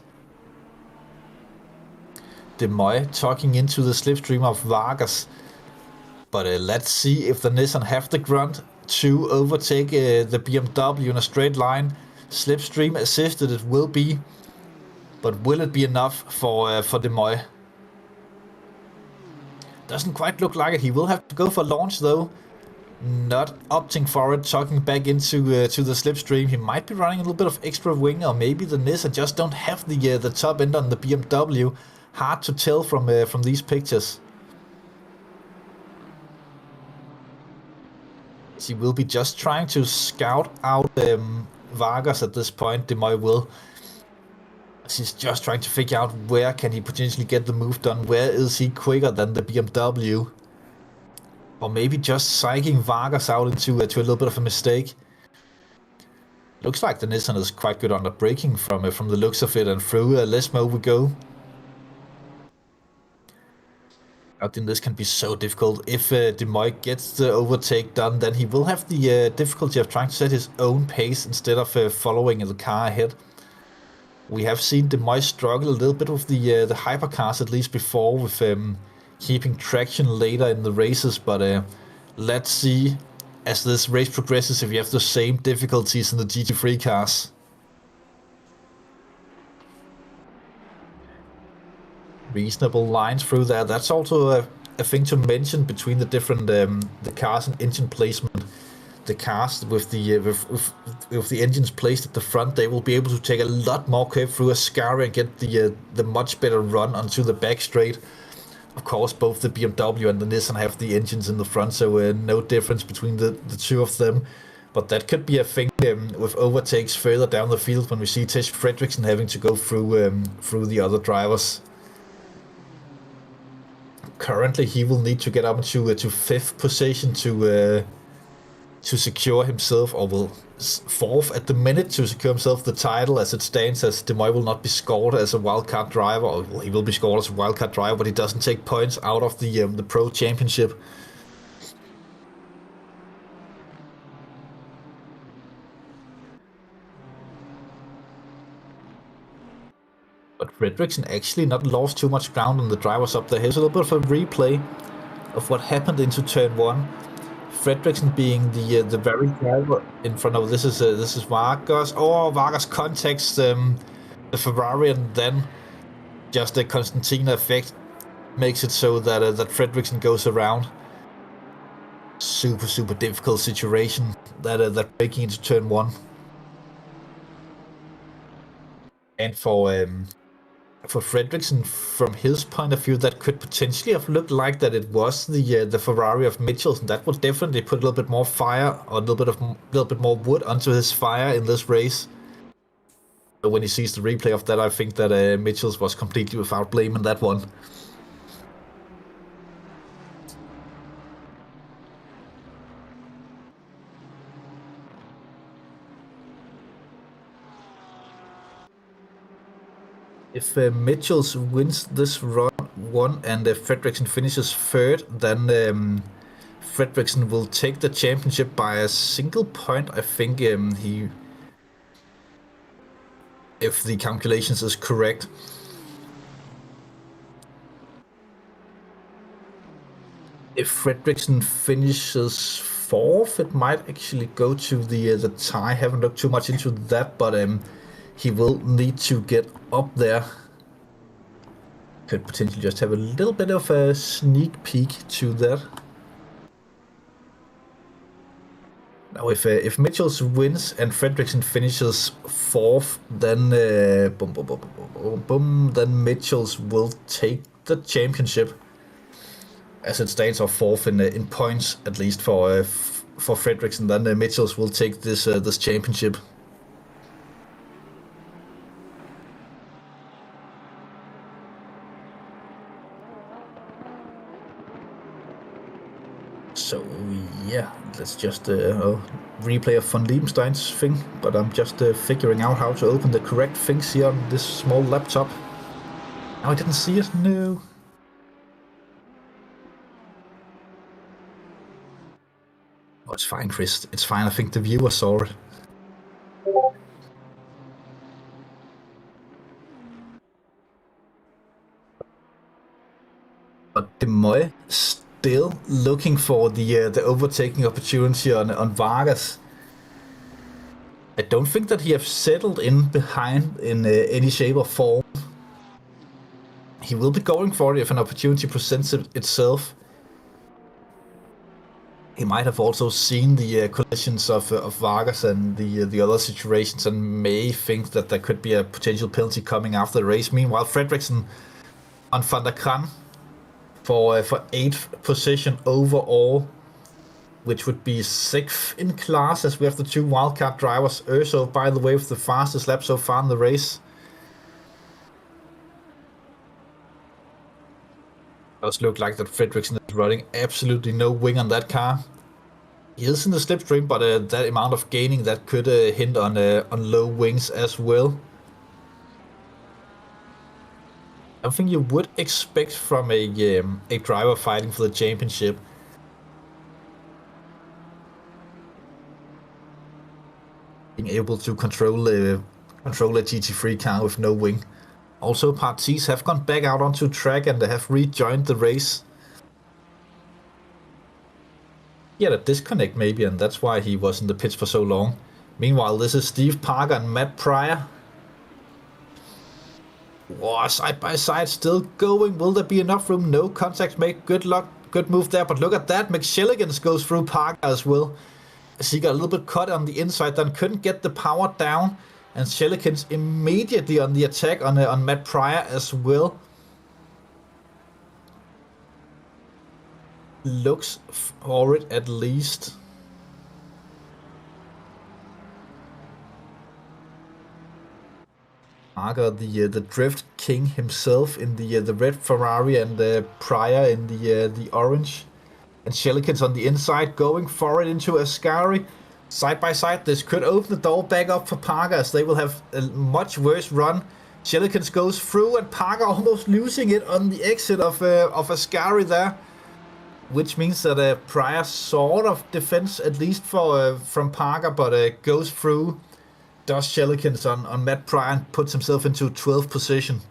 DeMoy tucking into the slipstream of Vargas, But let's see if the Nissan have the grunt to overtake the BMW in a straight line. Slipstream assisted it will be, but will it be enough for De Moy? Doesn't quite look like it. He will have to go for launch though. Not opting for it, tucking back into to the slipstream. He might be running a little bit of extra wing, or maybe the Nissan just don't have the top end on the BMW. Hard to tell from these pictures. He will be just trying to scout out Vargas at this point. De Moy will. He's just trying to figure out where can he potentially get the move done. Where is he quicker than the BMW? Or maybe just psyching Vargas out into a little bit of a mistake. Looks like the Nissan is quite good under braking from the looks of it, and through Lesmo we go. I think this can be so difficult. If De Moy gets the overtake done, then he will have the difficulty of trying to set his own pace instead of following the car ahead. We have seen De Moy struggle a little bit with the hypercars, at least before, with keeping traction later in the races, but let's see as this race progresses if you have the same difficulties in the GT3 cars. Reasonable lines through there. That's also a thing to mention between the different the cars and engine placement. The cars with the engines placed at the front, they will be able to take a lot more curve through Ascari and get the much better run onto the back straight. Of course, both the BMW and the Nissan have the engines in the front, so no difference between the two of them. But that could be a thing with overtakes further down the field when we see Tish Fredriksson having to go through the other drivers. Currently, he will need to get up to 5th position to secure himself, or will 4th at the minute to secure himself the title as it stands, as De Moy will not be scored as a wildcard driver, or well, he will be scored as a wildcard driver, but he doesn't take points out of the Pro Championship. But Fredriksson actually not lost too much ground on the drivers up there. Here's a little bit of a replay of what happened into turn 1. Fredriksson being the very driver in front of this is Vargas. Oh, Vargas contacts the Ferrari, and then just a Constantina effect makes it so that that Fredriksson goes around. Super difficult situation that breaking into turn 1. And for Fredriksson, from his point of view, that could potentially have looked like that it was the Ferrari of Mitchell's, and that would definitely put a little bit more fire, or a little bit more wood onto his fire in this race. But when he sees the replay of that, I think that Mitchell's was completely without blame in that one. If Mitchells wins this run one and Fredriksson finishes 3rd, then Fredriksson will take the championship by a single point. I think if the calculations is correct. If Fredriksson finishes 4th, it might actually go to the tie. Haven't looked too much into that, but he will need to get up there. Could potentially just have a little bit of a sneak peek to that. Now, if Mitchells wins and Fredriksson finishes 4th, then then Mitchells will take the championship as it stands, or 4th in points at least for Fredriksson. Then Mitchells will take this championship. So yeah, let's just replay of von Liebenstein's thing, but I'm just figuring out how to open the correct things here on this small laptop. Oh, I didn't see it, no. Oh, it's fine, Chris, it's fine, I think the viewer saw it. But De Moy still looking for the overtaking opportunity on Vargas. I don't think that he has settled in behind in any shape or form. He will be going for it if an opportunity presents itself. He might have also seen the collisions of Vargas and the other situations and may think that there could be a potential penalty coming after the race. Meanwhile, Fredriksson on Van der Kran for 8th position overall, which would be 6th in class as we have the 2 wildcard drivers. Urso, by the way, with the fastest lap so far in the race. Does look like that Fredriksson is running absolutely no wing on that car. He is in the slipstream, but that amount of gaining that could hint on low wings as well. Something you would expect from a driver fighting for the championship. Being able to control a GT3 car with no wing. Also, parties have gone back out onto track and they have rejoined the race. He had a disconnect maybe, and that's why he was in the pits for so long. Meanwhile, this is Steve Parker and Matt Pryor. Whoa, side by side, still going. Will there be enough room? No contact made. Good luck. Good move there. But look at that. McShelligans goes through Parker as well. As he got a little bit cut on the inside, then couldn't get the power down. And Shellikins immediately on the attack on Matt Pryor as well. Looks for it at least. Parker, the drift king himself in the red Ferrari, and Pryor in the orange. And Shellikins on the inside going for it into Ascari. Side by side, this could open the door back up for Parker as they will have a much worse run. Shellikins goes through and Parker almost losing it on the exit of Ascari there. Which means that Pryor sort of defends at least from Parker, but goes through. Does Shellikins on Matt Pryor and puts himself into 12th position.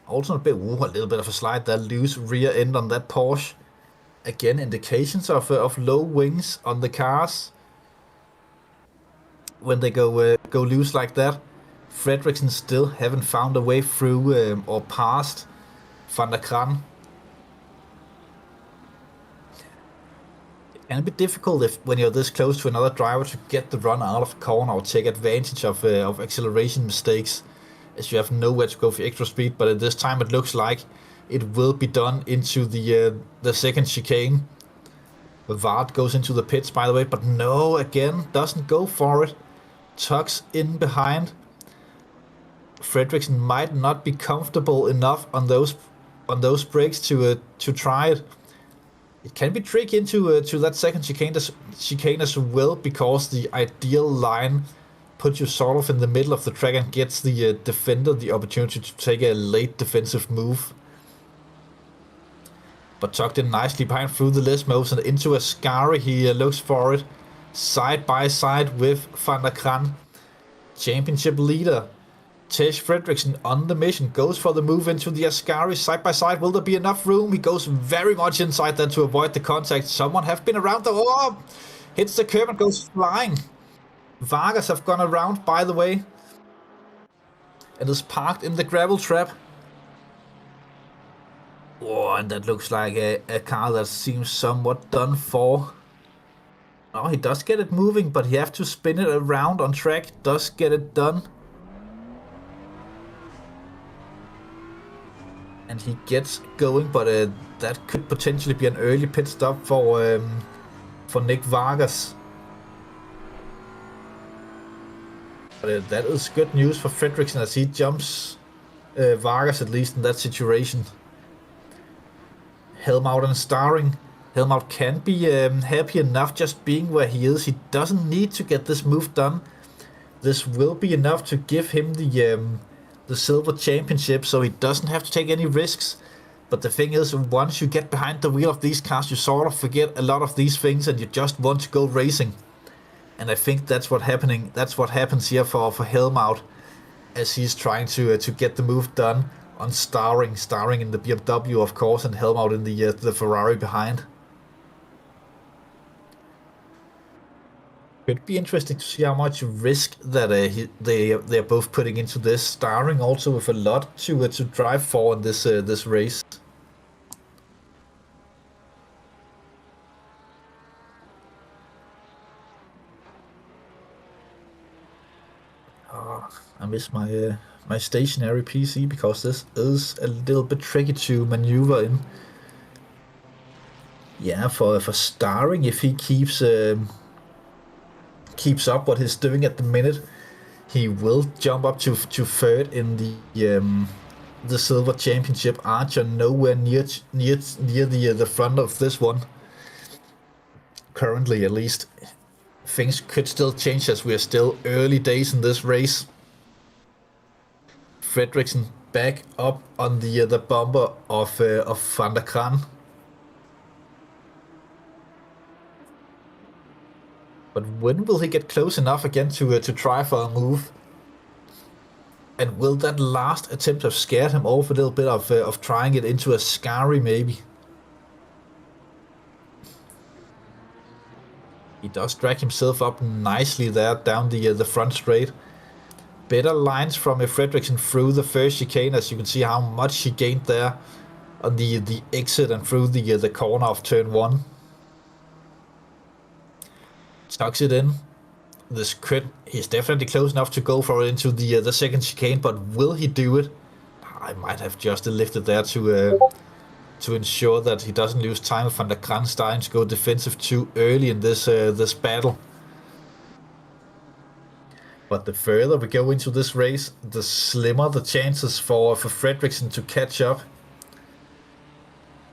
Also a little bit of a slide there, loose rear end on that Porsche. Again, indications of low wings on the cars when they go loose like that. Fredriksson still haven't found a way through or past Van der Kran. It can be difficult when you're this close to another driver to get the run out of the corner or take advantage of acceleration mistakes, as you have nowhere to go for extra speed. But at this time it looks like it will be done into the second chicane. Vard goes into the pits, by the way, but no, again, doesn't go for it. Tucks in behind. Fredriksson might not be comfortable enough on those brakes to try it. It can be tricky into to that second chicane as well, because the ideal line puts you sort of in the middle of the track and gets the defender the opportunity to take a late defensive move. But tucked in nicely behind through the Lesmos and into Ascari. He looks for it side by side with Van der Kran. Championship leader Tej Fredriksson on the mission goes for the move into the Ascari side by side. Will there be enough room? He goes very much inside there to avoid the contact. Someone have been around the hits the curb and goes flying. Vargas have gone around, by the way, and is parked in the gravel trap. Oh, and that looks like a car that seems somewhat done for. Oh, he does get it moving, but he have to spin it around on track. Does get it done. And he gets going, but that could potentially be an early pit stop for Nick Vargas. But that is good news for Fredriksson as he jumps Vargas, at least in that situation. Helmut and Starring. Helmut can be happy enough just being where he is. He doesn't need to get this move done. This will be enough to give him the silver championship, so he doesn't have to take any risks. But the thing is, once you get behind the wheel of these cars, you sort of forget a lot of these things and you just want to go racing. And I think that's what happens here for Helmut, as he's trying to get the move done. on starring in the BMW, of course, and Helmut in the Ferrari behind. Could be interesting to see how much risk that they're both putting into this. Starring also with a lot to drive for in this race. I miss my stationary PC because this is a little bit tricky to maneuver in. Yeah, for starring, if he keeps up what he's doing at the minute, he will jump up to third in the Silver Championship. Archer nowhere near the front of this one. Currently, at least, things could still change as we are still early days in this race. Fredriksen back up on the bumper of Van der Kran. But when will he get close enough again to try for a move? And will that last attempt have scared him off a little bit of trying it into a scary maybe? He does drag himself up nicely there down the front straight. Better lines from Fredriksen through the first chicane, as you can see how much he gained there on the exit and through the corner of turn 1. Tucks it in. This could, he's definitely close enough to go for it into the second chicane, but will he do it? I might have just lifted there to ensure that he doesn't lose time with Van der Kran starting to go defensive too early in this battle. But the further we go into this race, the slimmer the chances for Fredriksen to catch up.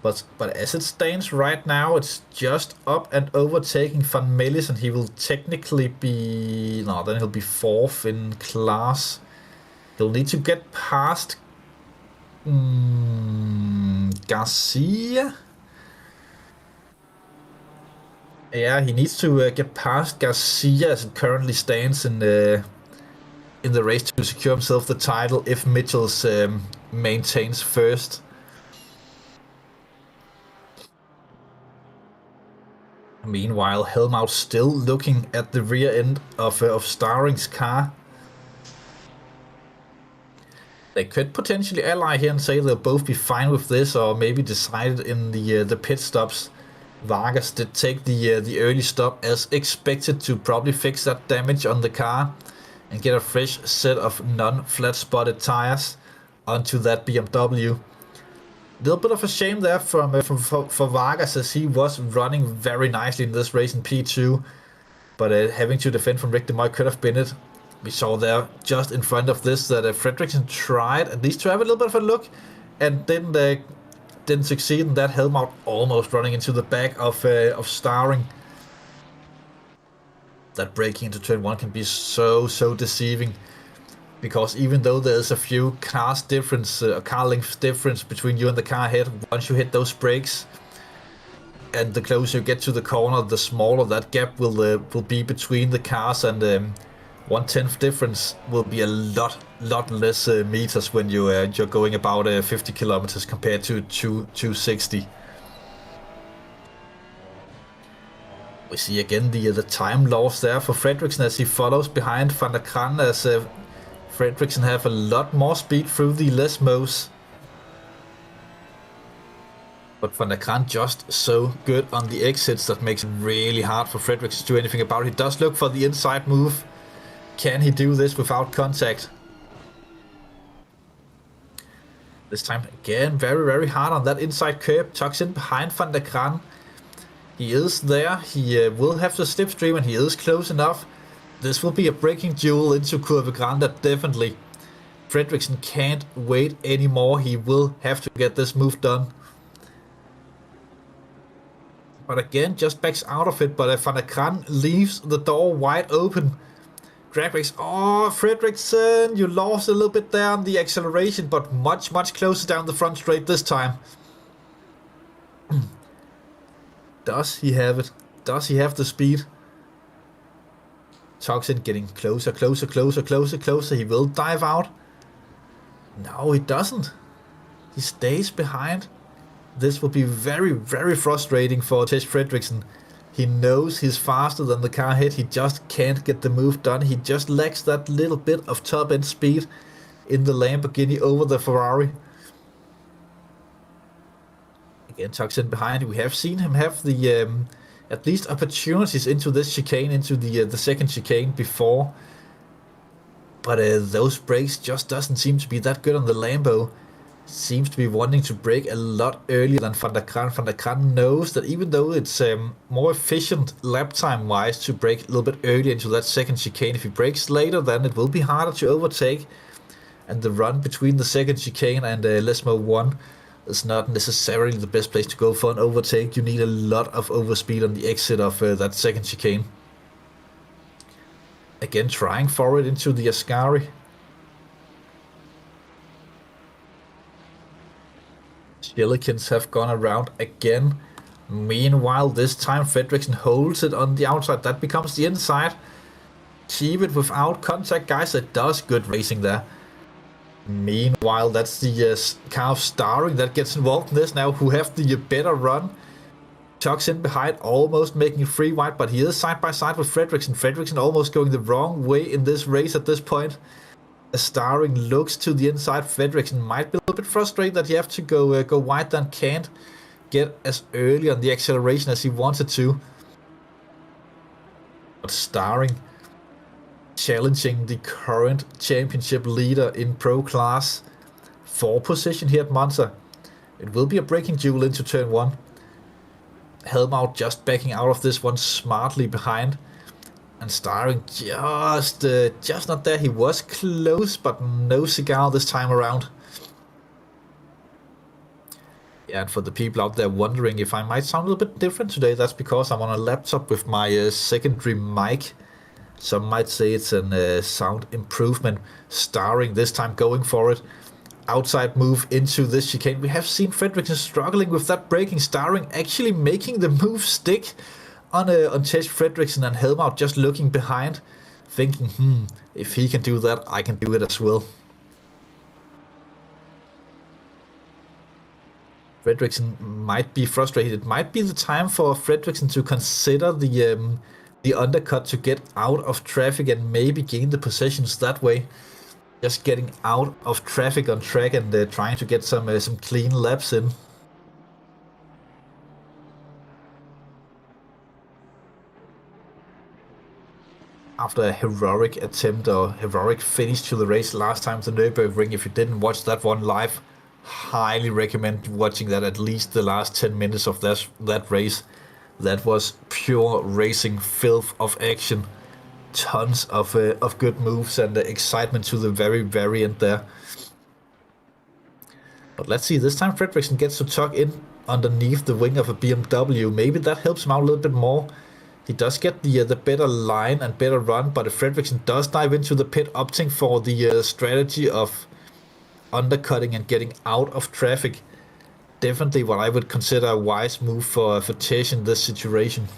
But as it stands right now, it's just up and overtaking Van Melis, and he will technically be... No, then he'll be 4th in class. He'll need to get past Garcia. Yeah, he needs to get past Garcia as it currently stands in the race to secure himself the title if Mitchells maintains first. Meanwhile, Helmut still looking at the rear end of Starring's car. They could potentially ally here and say they'll both be fine with this, or maybe decide in the pit stops. Vargas did take the early stop as expected to probably fix that damage on the car and get a fresh set of non-flat spotted tires onto that BMW. Little bit of a shame there for Vargas, as he was running very nicely in this race in P2, but having to defend from Rick de Moy could have been it. We saw there just in front of this that Fredriksen tried at least to have a little bit of a look and didn't succeed, and that Helmut almost running into the back of Starring. That braking into turn 1 can be so deceiving. Because even though there's a few car length difference between you and the car ahead, once you hit those brakes, and the closer you get to the corner, the smaller that gap will be between the cars, and 1/10 difference will be a lot less meters when you're going about 50 kilometers compared to 260. We see again the time loss there for Fredriksen as he follows behind Van der Kran, as Fredriksen have a lot more speed through the Lesmos. But Van der Kran just so good on the exits that makes it really hard for Fredriksen to do anything about it. He does look for the inside move. Can he do this without contact? This time again very hard on that inside curb. Tucks in behind Van der Kran. He is there. He will have the slipstream, and he is close enough. This will be a braking duel into Curve Grande, definitely. Fredriksen can't wait anymore. He will have to get this move done. But again, just backs out of it. But Van der Kran leaves the door wide open. Drag race. Oh, Fredriksen, you lost a little bit there on the acceleration, but much closer down the front straight this time. Does he have it? Does he have the speed? Toxin getting closer. He will dive out. No, he doesn't. He stays behind. This will be very, very frustrating for Tej Fredriksen. He knows he's faster than the car ahead. He just can't get the move done. He just lacks that little bit of top-end speed in the Lamborghini over the Ferrari. Again, tucks in behind. We have seen him have the at least opportunities into this chicane, into the second chicane before. But those brakes just doesn't seem to be that good on the Lambo. Seems to be wanting to brake a lot earlier than Van der Kran. Van der Kran knows that even though it's more efficient lap time wise to brake a little bit earlier into that second chicane, if he brakes later, then it will be harder to overtake. And the run between the second chicane and Lesmo 1 is not necessarily the best place to go for an overtake. You need a lot of overspeed on the exit of that second chicane. Again, trying for it into the Ascari. Shillikins have gone around again. Meanwhile, this time Fredriksen holds it on the outside. That becomes the inside. Keep it without contact, guys. It does good racing there. Meanwhile, that's the car of Starring that gets involved in this now, who have the better run. Tucks in behind, almost making it free wide, but he is side by side with Fredriksen. Fredriksen almost going the wrong way in this race at this point. Starring looks to the inside. Fredriksen might be a little bit frustrated that he have to go wide and can't get as early on the acceleration as he wanted to. But Starring challenging the current championship leader in pro class for position here at Monza. It will be a braking duel into turn 1. Helmut just backing out of this one smartly behind. And Starring just not there. He was close, but no cigar this time around. Yeah, and for the people out there wondering if I might sound a little bit different today, that's because I'm on a laptop with my secondary mic. Some might say it's a sound improvement. Starring this time going for it. Outside move into this chicane. We have seen Fredriksen struggling with that braking. Starring actually making the move stick on Tej Fredriksen, and Helmut just looking behind, thinking, if he can do that, I can do it as well. Fredriksen might be frustrated. It might be the time for Fredriksen to consider the undercut to get out of traffic and maybe gain the possessions that way. Just getting out of traffic on track and trying to get some clean laps in. After a heroic attempt or heroic finish to the race last time at the Nurburgring, if you didn't watch that one live, highly recommend watching that, at least the last 10 minutes of that race. That was pure racing filth of action. Tons of good moves and excitement to the very end there. But let's see, this time Fredriksen gets to tuck in underneath the wing of a BMW. Maybe that helps him out a little bit more. He does get the better line and better run, but if Fredriksen does dive into the pit, opting for the strategy of undercutting and getting out of traffic, definitely what I would consider a wise move for Tej in this situation.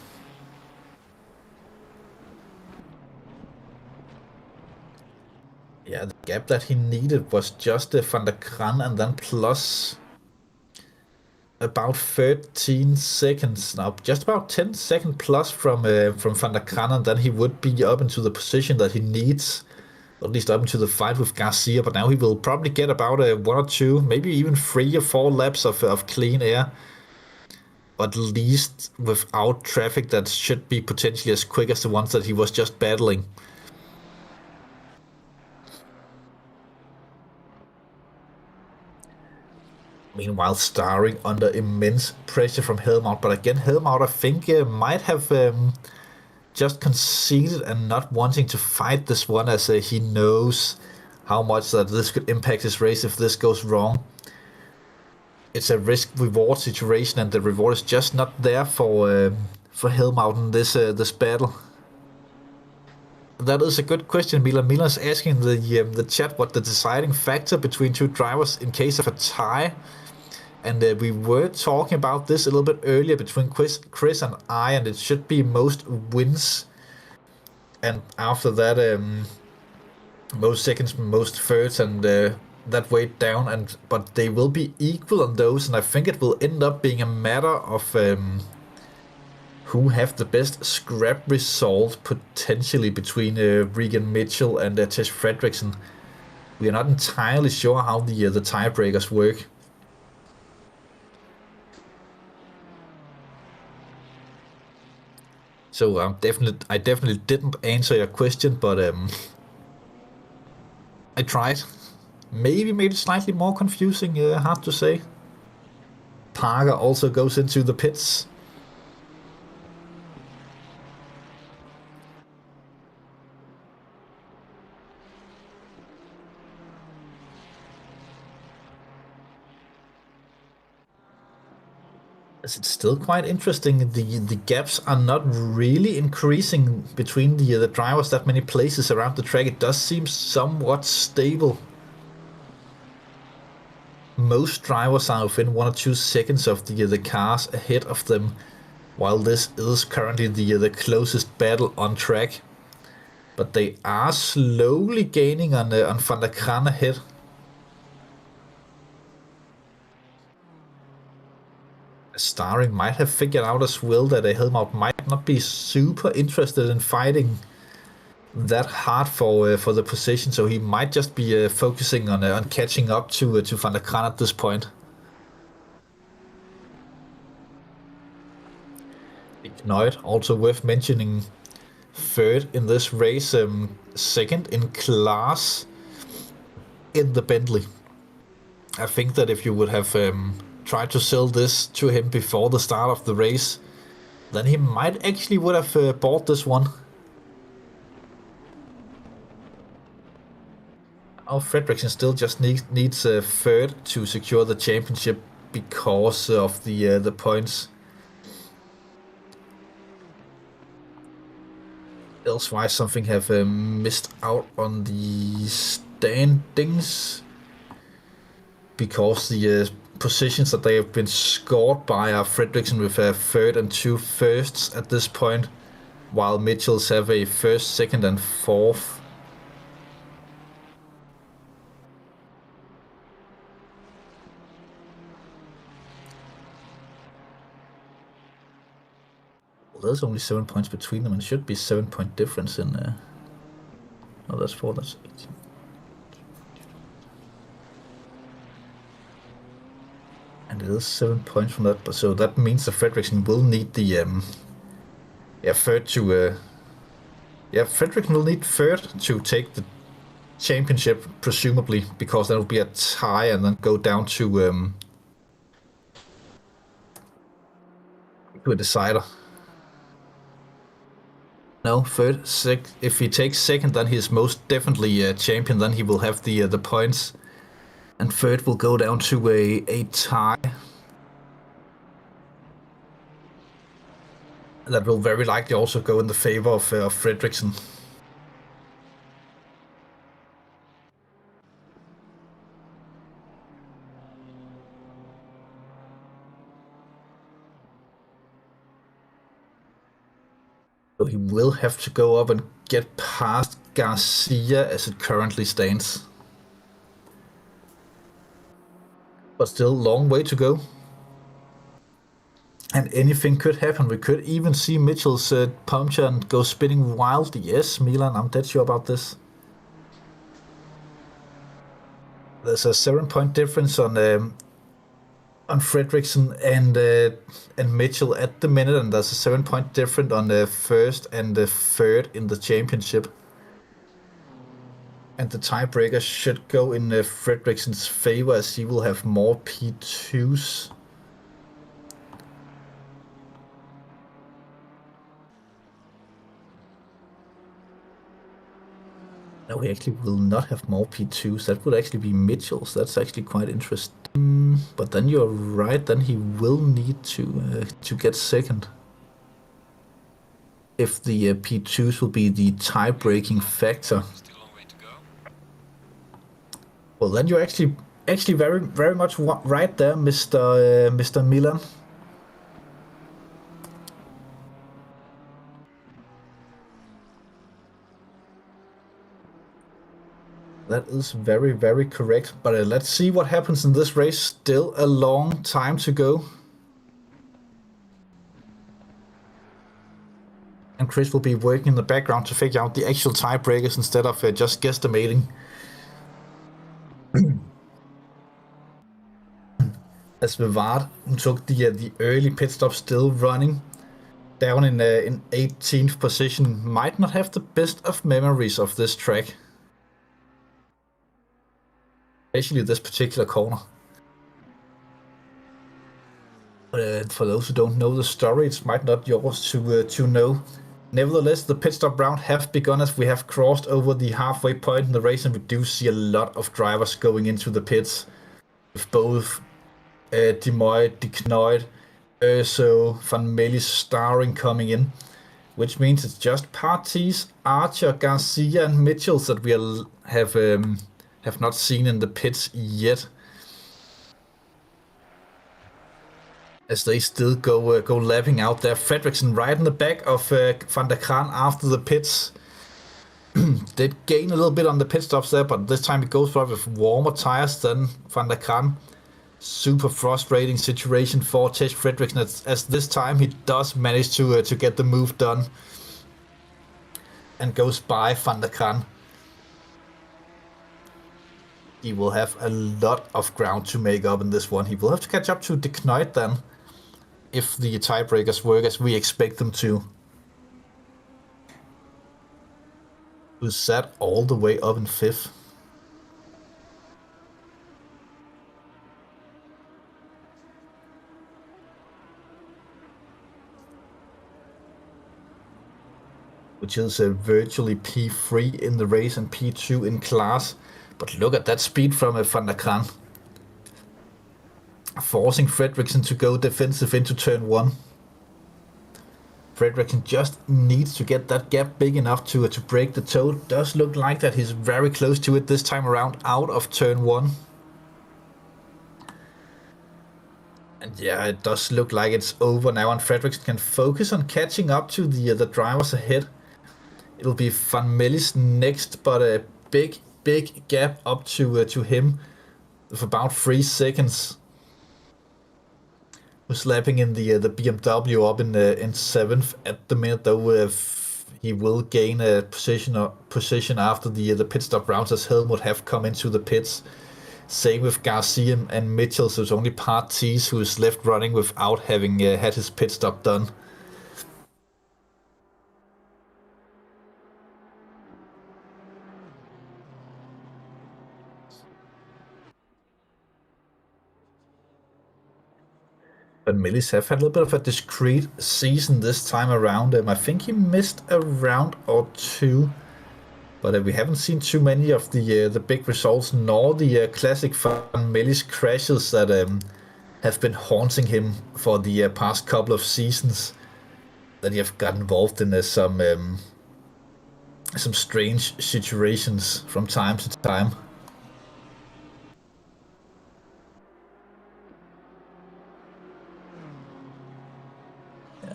Yeah, the gap that he needed was just Van der Kran and then plus about 13 seconds now, just about 10 seconds plus from Van der Kran, and then he would be up into the position that he needs, or at least up into the fight with Garcia. But now he will probably get about 1 or 2, maybe even 3 or 4 laps of clean air, at least without traffic that should be potentially as quick as the ones that he was just battling. Meanwhile, Starring under immense pressure from Helmut. But again, Helmut, I think, might have just conceded and not wanting to fight this one, as he knows how much that this could impact his race if this goes wrong. It's a risk-reward situation, and the reward is just not there for Helmut in this battle. That is a good question. Milan is asking the chat what the deciding factor between two drivers in case of a tie. And we were talking about this a little bit earlier between Chris and I, and it should be most wins. And after that, most seconds, most thirds, and that weight down, but they will be equal on those, and I think it will end up being a matter of who have the best scrap result potentially between Regan Mitchell and Tess Fredrickson. We are not entirely sure how the tiebreakers work. So I definitely didn't answer your question, but I tried. Maybe made it slightly more confusing, hard to say. Parker also goes into the pits. It's still quite interesting. The gaps are not really increasing between the drivers that many places around the track. It does seem somewhat stable. Most drivers are within 1 or 2 seconds of the cars ahead of them, while this is currently the closest battle on track. But they are slowly gaining on Van der Kran ahead. Starring might have figured out as well that a Helmut might not be super interested in fighting that hard for the position, so he might just be focusing on catching up to Van der Kran at this point. Ignite, also worth mentioning, third in this race, second in class in the Bentley. I think that if you would have tried to sell this to him before the start of the race, then he might actually would have bought this one. Oh, Fredrickson still just needs a third to secure the championship because of the points. Elsewise, something have missed out on the standings because the positions that they have been scored by are Fredrickson with a third and 2 firsts at this point, while Mitchells have a first, second, and fourth. Well, there's only 7 points between them, and it should be 7-point difference in. Oh, that's 4. That's 18. And it is 7 points from that, so that means that Fredrickson will need the third to. Fredrickson will need third to take the championship, presumably, because there will be a tie and then go down to a decider. No, third. If he takes second, then he's most definitely a champion. Then he will have the points, and third will go down to a tie. That will very likely also go in the favor of Fredrickson. So he will have to go up and get past Garcia as it currently stands. But still a long way to go. And anything could happen. We could even see Mitchell's puncture and go spinning wild. Yes, Milan, I'm dead sure about this. There's a 7-point difference on Fredrickson and Mitchell at the minute, and there's a 7-point difference on the first and the third in the championship. And the tiebreaker should go in Fredrickson's favor, as he will have more P2s. No, he actually will not have more P2s. That would actually be Mitchell's. That's actually quite interesting. But then you're right. Then he will need to get second. If the P2s will be the tie-breaking factor. Well, then you're actually very, very much right there, Mr. Milan. That is very, very correct. But let's see what happens in this race. Still a long time to go. And Chris will be working in the background to figure out the actual tiebreakers instead of just guesstimating. As Vivard took the early pit stop, still running down in 18th position, might not have the best of memories of this track. Especially this particular corner. For those who don't know the story, it's might not yours to know. Nevertheless, the pit stop round have begun as we have crossed over the halfway point in the race, and we do see a lot of drivers going into the pits, with both De Moy, De Knoyd, Urso, Van Melis starring coming in, which means it's just Parties, Archer, Garcia, and Mitchells that we have not seen in the pits yet. As they still go lapping out there. Fredriksson right in the back of Van der Kraan after the pits. Did gain a little bit on the pit stops there, but this time it goes for with warmer tires than Van der Kraan. Super frustrating situation for Tej Fredriksson as this time he does manage to get the move done and goes by Van der Kraan. He will have a lot of ground to make up in this one. He will have to catch up to De Knoyd then, if the tiebreakers work as we expect them to. Who sat all the way up in 5th. Which is virtually P3 in the race and P2 in class. But look at that speed from Van der Kraan. Forcing Fredriksson to go defensive into turn 1. Fredriksson just needs to get that gap big enough to break the toe. Does look like that he's very close to it this time around out of turn 1. And yeah, it does look like it's over now, and Fredriksson can focus on catching up to the drivers ahead. It'll be Van Melis next, but a big gap up to him of about 3 seconds. Was lapping in the BMW up in 7th at the minute, though. He will gain a position after the pit stop rounds as Helmut have come into the pits. Same with Garcia and Mitchell, so it's only Parties who is left running without having had his pit stop done. But Melis have had a little bit of a discreet season this time around. I think he missed a round or 2, but we haven't seen too many of the big results, nor the classic Van Melis crashes that have been haunting him for the past couple of seasons. That he have got involved in some strange situations from time to time.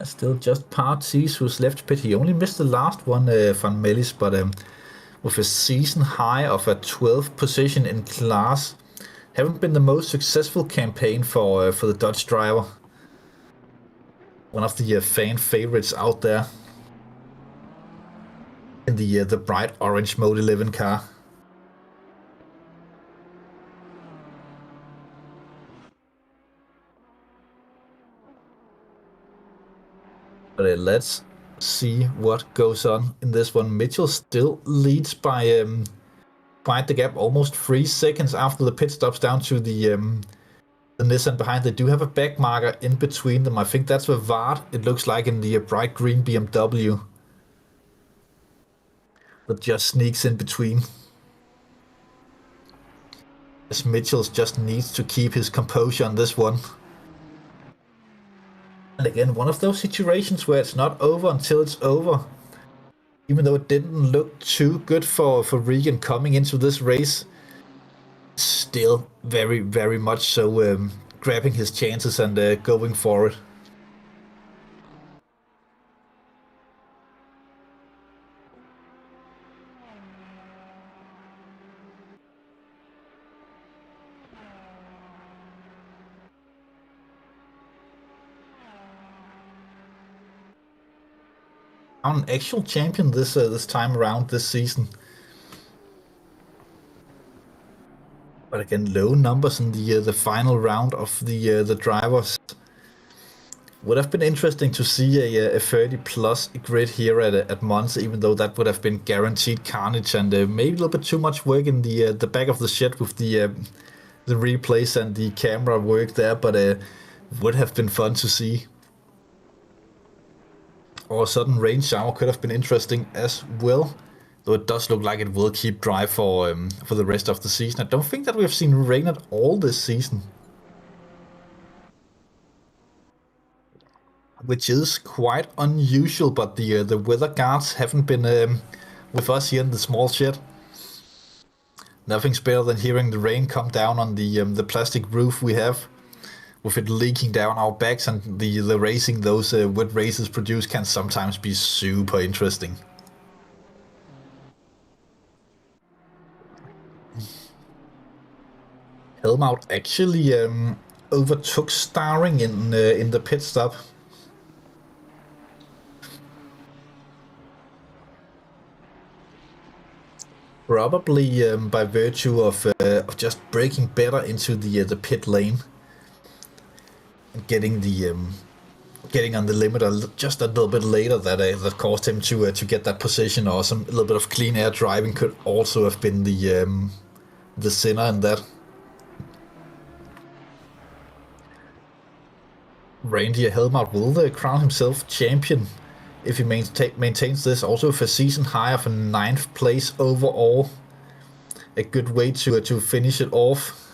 Still just Parties who's left pit. He only missed the last one, Van Melis, but with a season high of a 12th position in class, haven't been the most successful campaign for the Dutch driver. One of the fan favorites out there in the bright orange Mode 11 car. But let's see what goes on in this one. Mitchell still leads by quite the gap, almost 3 seconds after the pit stops down to the Nissan behind. They do have a back marker in between them. I think that's with Vard, it looks like, in the bright green BMW. That just sneaks in between. As Mitchell just needs to keep his composure on this one. And again, one of those situations where it's not over until it's over. Even though it didn't look too good for Regan coming into this race, still very much so grabbing his chances and going for it. An actual champion this time around this season. But again, low numbers in the final round of the drivers. Would have been interesting to see a 30 plus grid here at Monza, even though that would have been guaranteed carnage and maybe a little bit too much work in the back of the shed with the replays and the camera work there, but would have been fun to see. Or a sudden rain shower could have been interesting as well. Though it does look like it will keep dry for the rest of the season. I don't think that we have seen rain at all this season, which is quite unusual. But the weather guards haven't been with us here in the small shed. Nothing's better than hearing the rain come down on the plastic roof we have, with it leaking down our backs, and the racing those wet races produce can sometimes be super interesting. Helmut actually overtook Starring in the pit stop. Probably by virtue of just breaking better into the pit lane and getting on the limit just a little bit later that caused him to get that position. Or a little bit of clean air driving could also have been the sinner in that. Reindeer Helmut will crown himself champion if he maintains this, also for a season high of a 9th place overall. A good way to finish it off.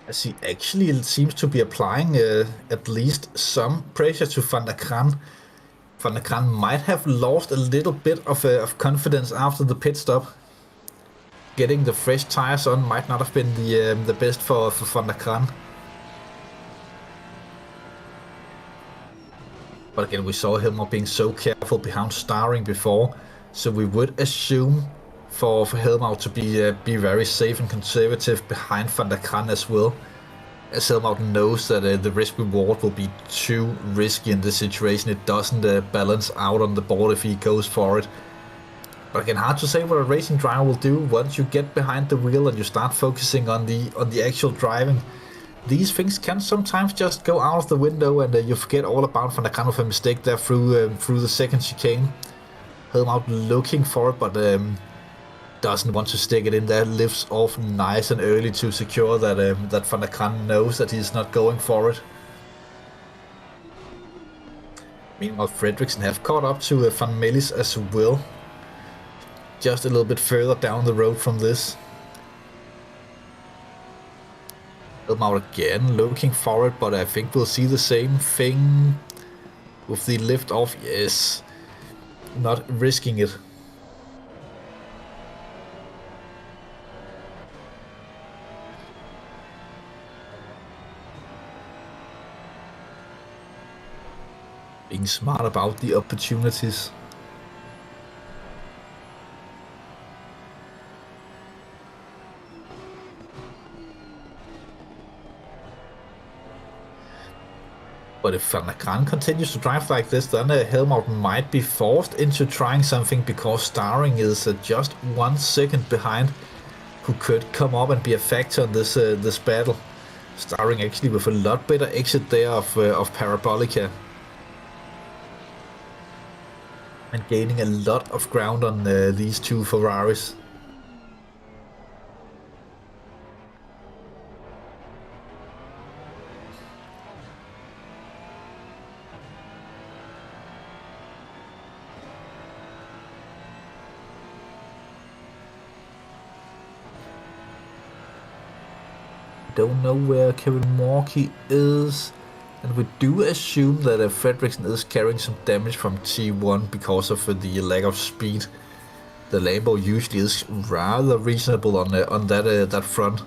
As he actually seems to be applying at least some pressure to Van der Kran. Van der Kran might have lost a little bit of confidence after the pit stop. Getting the fresh tires on might not have been the best for Van der Kran. But again, we saw him not being so careful behind Starring before, so we would assume for Helmut to be very safe and conservative behind Van der Kran as well. As Helmut knows that the risk reward will be too risky in this situation. It doesn't balance out on the board if he goes for it. But again, hard to say what a racing driver will do once you get behind the wheel and you start focusing on the actual driving. These things can sometimes just go out of the window, and you forget all about Van der Kran with a mistake there through the second chicane. Helmut looking for it, but doesn't want to stick it in there. Lifts off nice and early to secure that Van der Kran knows that he's not going for it. Meanwhile, Fredriksen have caught up to Van Melis as well. Just a little bit further down the road from this. Helmut again looking for it, but I think we'll see the same thing with the lift off. Yes, not risking it. Being smart about the opportunities. But if Van der Kran continues to drive like this, then Helmut might be forced into trying something, because Starring is just 1 second behind, who could come up and be a factor in this battle. Starring actually with a lot better exit there of Parabolica. And gaining a lot of ground on these two Ferraris. Don't know where Kevin Morkey is, and we do assume that Fredriksen is carrying some damage from T1 because of the lack of speed. The Lambo usually is rather reasonable on that front,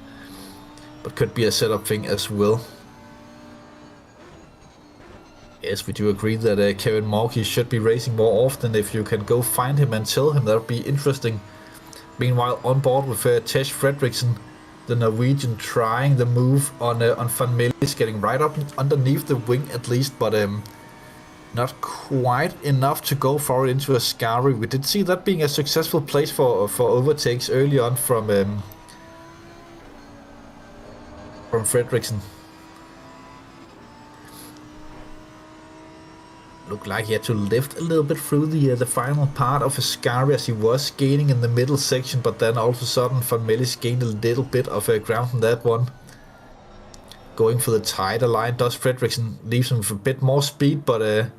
but could be a setup thing as well. Yes, we do agree that Kevin Morkey should be racing more often. If you can go find him and tell him, that would be interesting. Meanwhile, on board with Tej Fredriksen, The Norwegian trying the move on Van Millis, getting right up underneath the wing at least, but not quite enough to go forward into a Ascari. We did see that being a successful place for overtakes early on from Fredriksson. Looked like he had to lift a little bit through the final part of Ascari as he was gaining in the middle section, but then all of a sudden Van Millis gained a little bit of ground in that one. Going for the tighter line does Fredriksson, leaves him with a bit more speed, but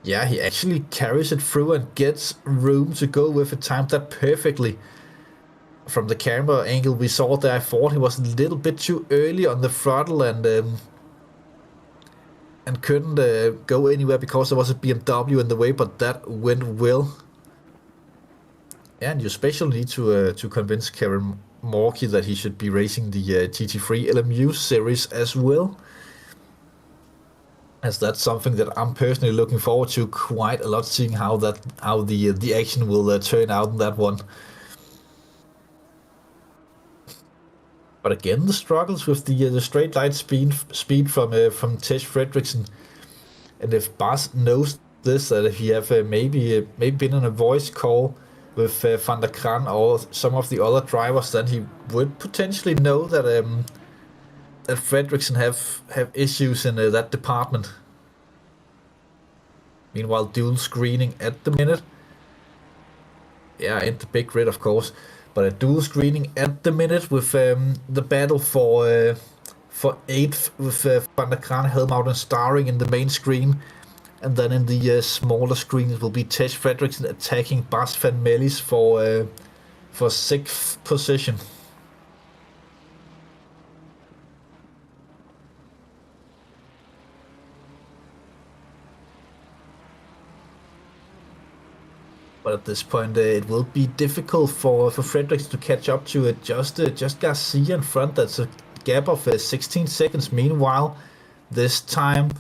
yeah, he actually carries it through and gets room to go with it, timed that perfectly. From the camera angle we saw there, I thought he was a little bit too early on the throttle and couldn't go anywhere because there was a BMW in the way, but that went well. And you especially need to convince Kevin Morkey that he should be racing the GT3 LMU series as well, as that's something that I'm personally looking forward to quite a lot, seeing how the action will turn out in that one. But again, the struggles with the straight line speed from Tej Fredriksson, and if Bas knows this, that if he have maybe been in a voice call with Van der Kran or some of the other drivers, then he would potentially know that that Fredriksson have issues in that department. Meanwhile, dual screening at the minute. Yeah, and the big grid, of course. But a dual screening at the minute with the battle for 8th with Van der Kran, Helmut and Starring in the main screen. And then in the smaller screen it will be Tej Fredriksson attacking Bas Van Millis for 6th position. But at this point, it will be difficult for Fredriksson to catch up to it. Just Garcia in front. That's a gap of 16 seconds. Meanwhile, this time,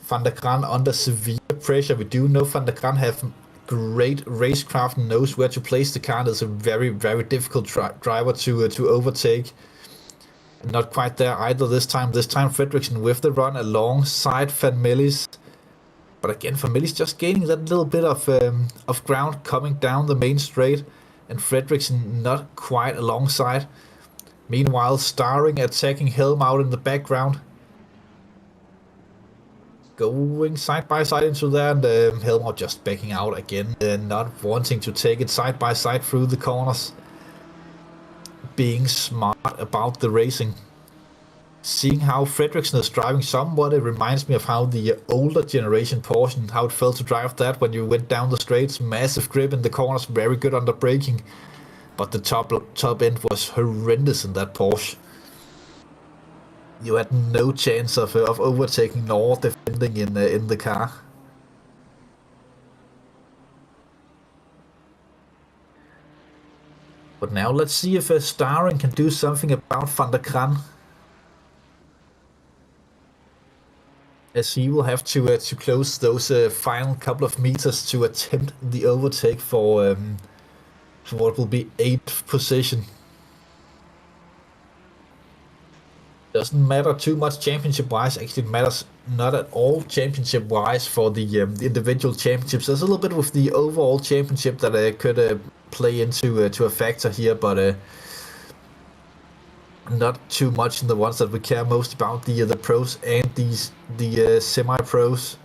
Van der Kran under severe pressure. We do know Van der Kran have great racecraft and knows where to place the car. It's a very, very difficult driver to overtake. Not quite there either this time. This time, Fredriksson with the run alongside Van Millis. But again, Van Millis just gaining that little bit of ground coming down the main straight, and Fredriksson not quite alongside. Meanwhile, Starring attacking Helmut in the background. Going side by side into there, and Helmut just backing out again, not wanting to take it side by side through the corners. Being smart about the racing. Seeing how Fredriksson is driving somewhat, it reminds me of how the older generation Porsche, how it felt to drive that when you went down the straights. Massive grip in the corners, very good under braking. But the top end was horrendous in that Porsche. You had no chance of overtaking nor defending in the car. But now let's see if Starring can do something about Van der Kran, as he will have to close those final couple of meters to attempt the overtake for what will be 8th position. Doesn't matter too much championship-wise. Actually, it matters not at all championship-wise for the individual championships. There's a little bit with the overall championship that could play into a factor here, but not too much in the ones that we care most about, the pros and the semi-pros.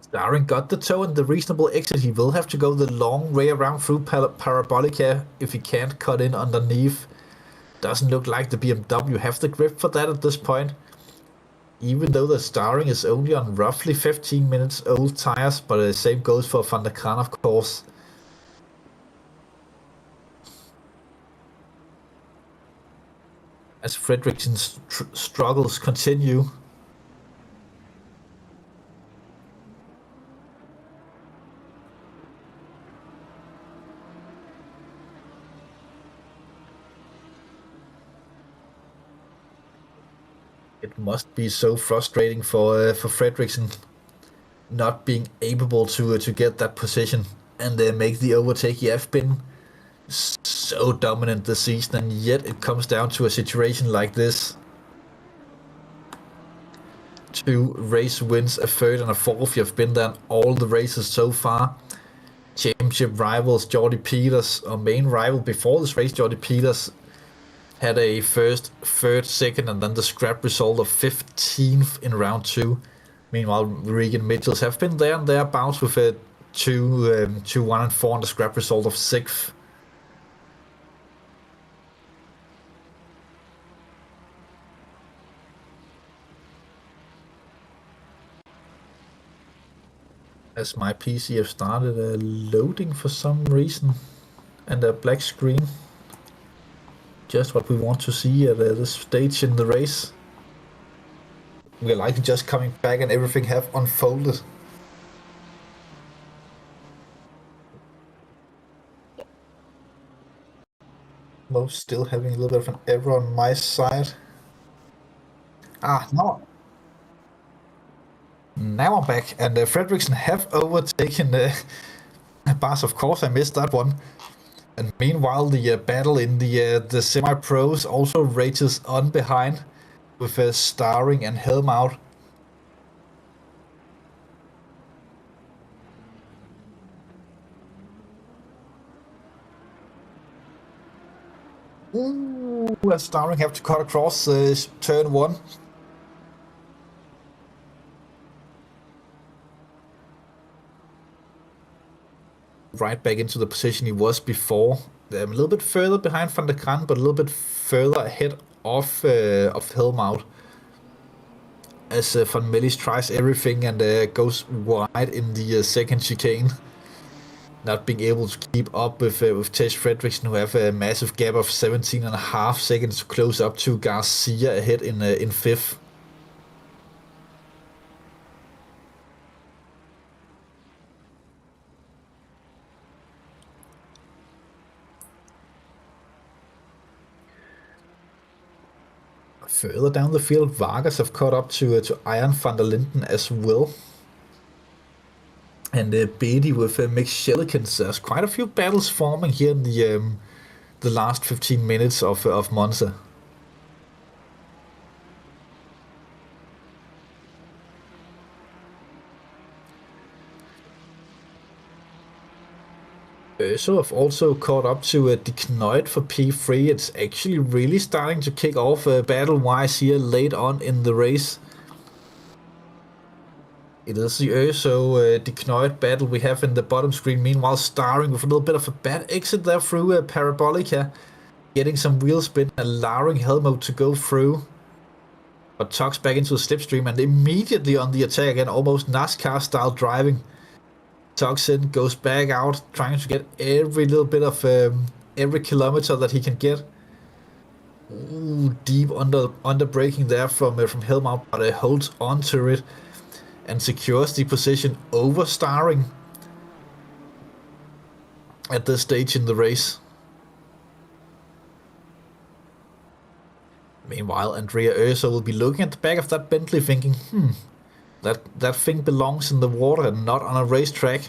Starring got the toe and the reasonable exit. He will have to go the long way around through Parabolica if he can't cut in underneath. Doesn't look like the BMW have the grip for that at this point, even though the Starring is only on roughly 15 minutes old tires, but the same goes for Van der Kran, of course. As Fredriksson's struggles continue. It must be so frustrating for Fredriksson not being able to get that position and make the overtake. He have been so dominant this season, and yet it comes down to a situation like this. 2 race wins, a third and a fourth. You've been there in all the races so far. Championship rivals Jordy Peters, our main rival before this race, Jordy Peters, had a first, third, second, and then the scrap result of 15th in round 2. Meanwhile, Regan Mitchells have been there and thereabouts with a 2, 1 and 4 and the scrap result of 6th. As my PC have started loading for some reason, and a black screen. Just what we want to see at this stage in the race. We're likely just coming back and everything have unfolded. Most still having a little bit of an error on my side. No. Now I'm back, and Fredriksson have overtaken Bas. Of course, I missed that one. And meanwhile, the battle in the semi-pros also rages on behind, with Starring and Helmout. Ooh, Starring have to cut across turn 1. Right back into the position he was before. A little bit further behind Van der Kran, but a little bit further ahead of Helmout. As Van Millis tries everything and goes wide in the second chicane. Not being able to keep up with Tej Fredriksson, who have a massive gap of 17.5 seconds to close up to Garcia ahead in 5th. Further down the field, Vargas have caught up to Iron van der Linden as well. And Beatty with Mick Shellikens. There's quite a few battles forming here in the last 15 minutes of Monza. So I've also caught up to De Knoit for P3. It's actually really starting to kick off battle-wise here late on in the race. It is the Urso De Knoit battle we have in the bottom screen. Meanwhile, Starring with a little bit of a bad exit there through Parabolica. Getting some wheel spin, allowing Helmut to go through. But tucks back into the slipstream and immediately on the attack again, almost NASCAR-style driving. Tucks in, goes back out, trying to get every little bit of every kilometer that he can get. Ooh, deep under braking there from Helmut, but holds on to it and secures the position over Starring at this stage in the race. Meanwhile, Andrea Urso will be looking at the back of that Bentley thinking, that thing belongs in the water and not on a racetrack.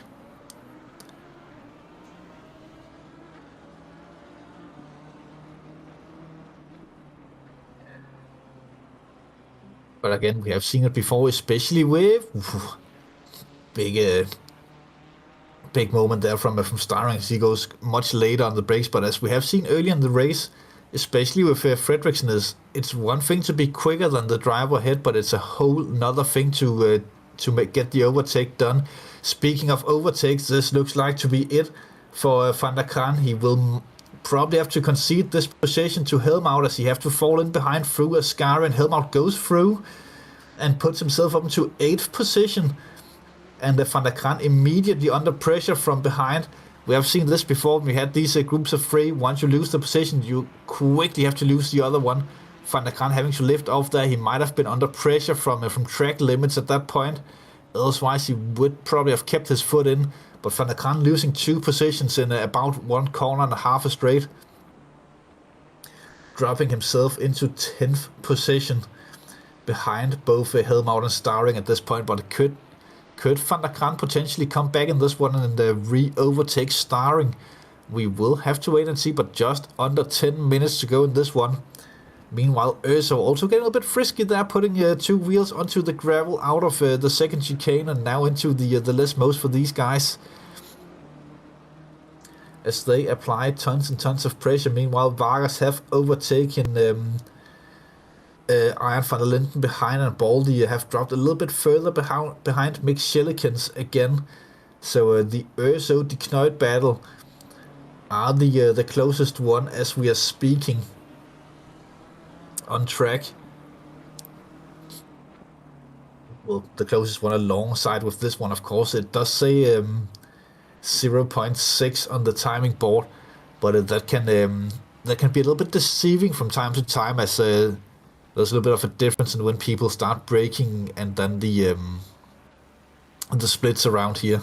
But again, we have seen it before, especially with big moment there from Starring as he goes much later on the brakes. But as we have seen earlier in the race, especially with Fredriksson, it's one thing to be quicker than the driver ahead, but it's a whole nother thing to get the overtake done. Speaking of overtakes, this looks like to be it for Van der Kran. He will probably have to concede this position to Helmut as he have to fall in behind through Ascari, and Helmut goes through and puts himself up into 8th position. And Van der Kran immediately under pressure from behind. We have seen this before. We had these groups of 3. Once you lose the position, you quickly have to lose the other one. Van der Kran having to lift off there. He might have been under pressure from track limits at that point. Otherwise, he would probably have kept his foot in. But Van der Kran losing 2 positions in about 1 corner and a half a straight. Dropping himself into 10th position behind both Helmut and Starring at this point. But could Van der Kran potentially come back in this one and re-overtake Starring We will have to wait and see, but just under 10 minutes to go in this one. Meanwhile, Urso also getting a bit frisky there, putting 2 wheels onto the gravel out of the second chicane and now into the lesmos for these guys, as they apply tons and tons of pressure. Meanwhile, Vargas have overtaken Iron van der Linden behind, and Baldy have dropped a little bit further behind Mick Schillikens again. So the Urso De Knoit battle are the closest one as we are speaking on track. Well, the closest one alongside with this one, of course. It does say 0.6 on the timing board, but that can be a little bit deceiving from time to time, as there's a little bit of a difference in when people start braking and then the splits around here.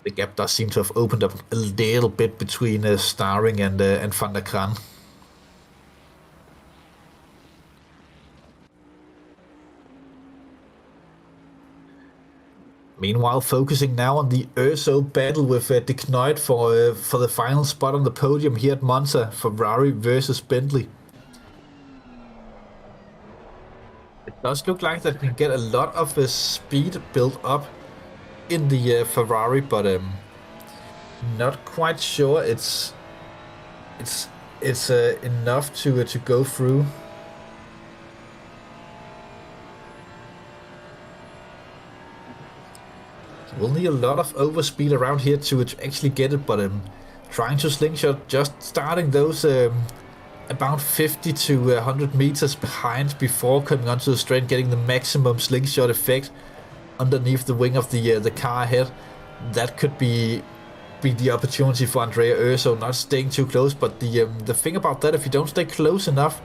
The gap does seem to have opened up a little bit between Starring and Van der Kran. Meanwhile, focusing now on the Urso battle with De Knoit for the final spot on the podium here at Monza, Ferrari versus Bentley. It does look like that we can get a lot of speed built up in the Ferrari, but not quite sure it's enough to go through. We'll need a lot of overspeed around here to actually get it, but trying to slingshot, just starting those about 50 to 100 meters behind before coming onto the straight, getting the maximum slingshot effect underneath the wing of the car ahead. That could be the opportunity for Andrea Urso, not staying too close. But the thing about that, if you don't stay close enough,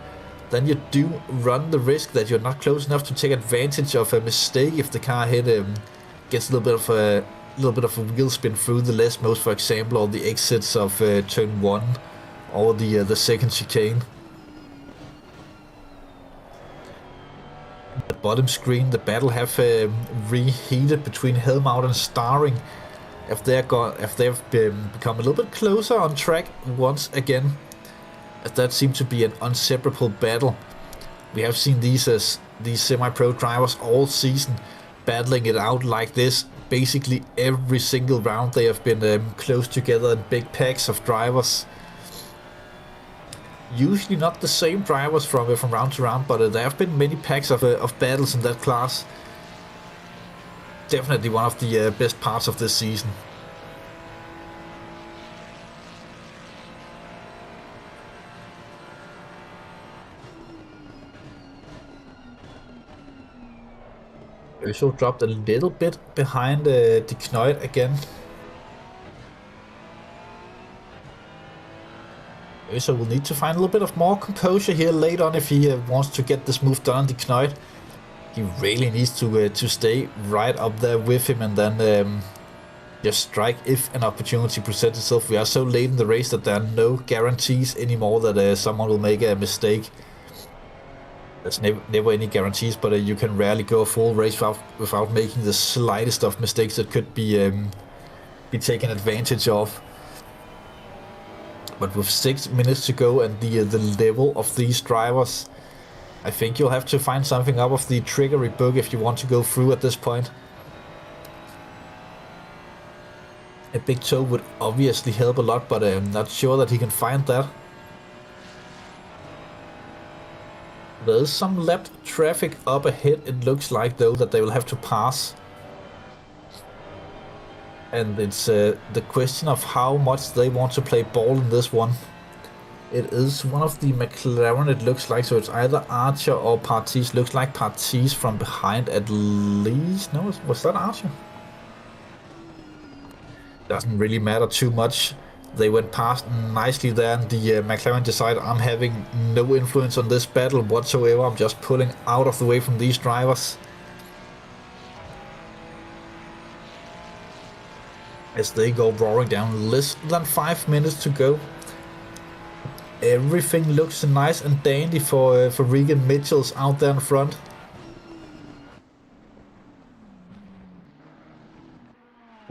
then you do run the risk that you're not close enough to take advantage of a mistake if the car ahead gets a little bit of a wheel spin through the lesmos, for example, or the exits of turn 1 or the second chicane. The bottom screen, the battle have reheated between Helmut and Starring, if they've become a little bit closer on track once again, as that seems to be an inseparable battle. We have seen these semi-pro drivers all season battling it out like this. Basically every single round they have been close together in big packs of drivers. Usually not the same drivers from round to round, but there have been many packs of battles in that class. Definitely one of the best parts of this season. Also dropped a little bit behind De Knoit again. So we'll need to find a little bit of more composure here late on if he wants to get this move done on De Knoit. He really needs to stay right up there with him and then just strike if an opportunity presents itself. We are so late in the race that there are no guarantees anymore that someone will make a mistake. There's never any guarantees, but you can rarely go a full race without making the slightest of mistakes that could be taken advantage of. But with 6 minutes to go and the level of these drivers, I think you'll have to find something out of the trickery book if you want to go through at this point. A big toe would obviously help a lot, but I'm not sure that he can find that. There's some left traffic up ahead, it looks like, though, that they will have to pass. And it's the question of how much they want to play ball in this one. It is one of the McLaren, it looks like, so it's either Archer or Partis. Looks like Partis from behind at least. No, was that Archer? Doesn't really matter too much. They went past nicely there, and the McLaren decided, I'm having no influence on this battle whatsoever. I'm just pulling out of the way from these drivers. As they go roaring down, less than 5 minutes to go. Everything looks nice and dandy for Regan Mitchells out there in front.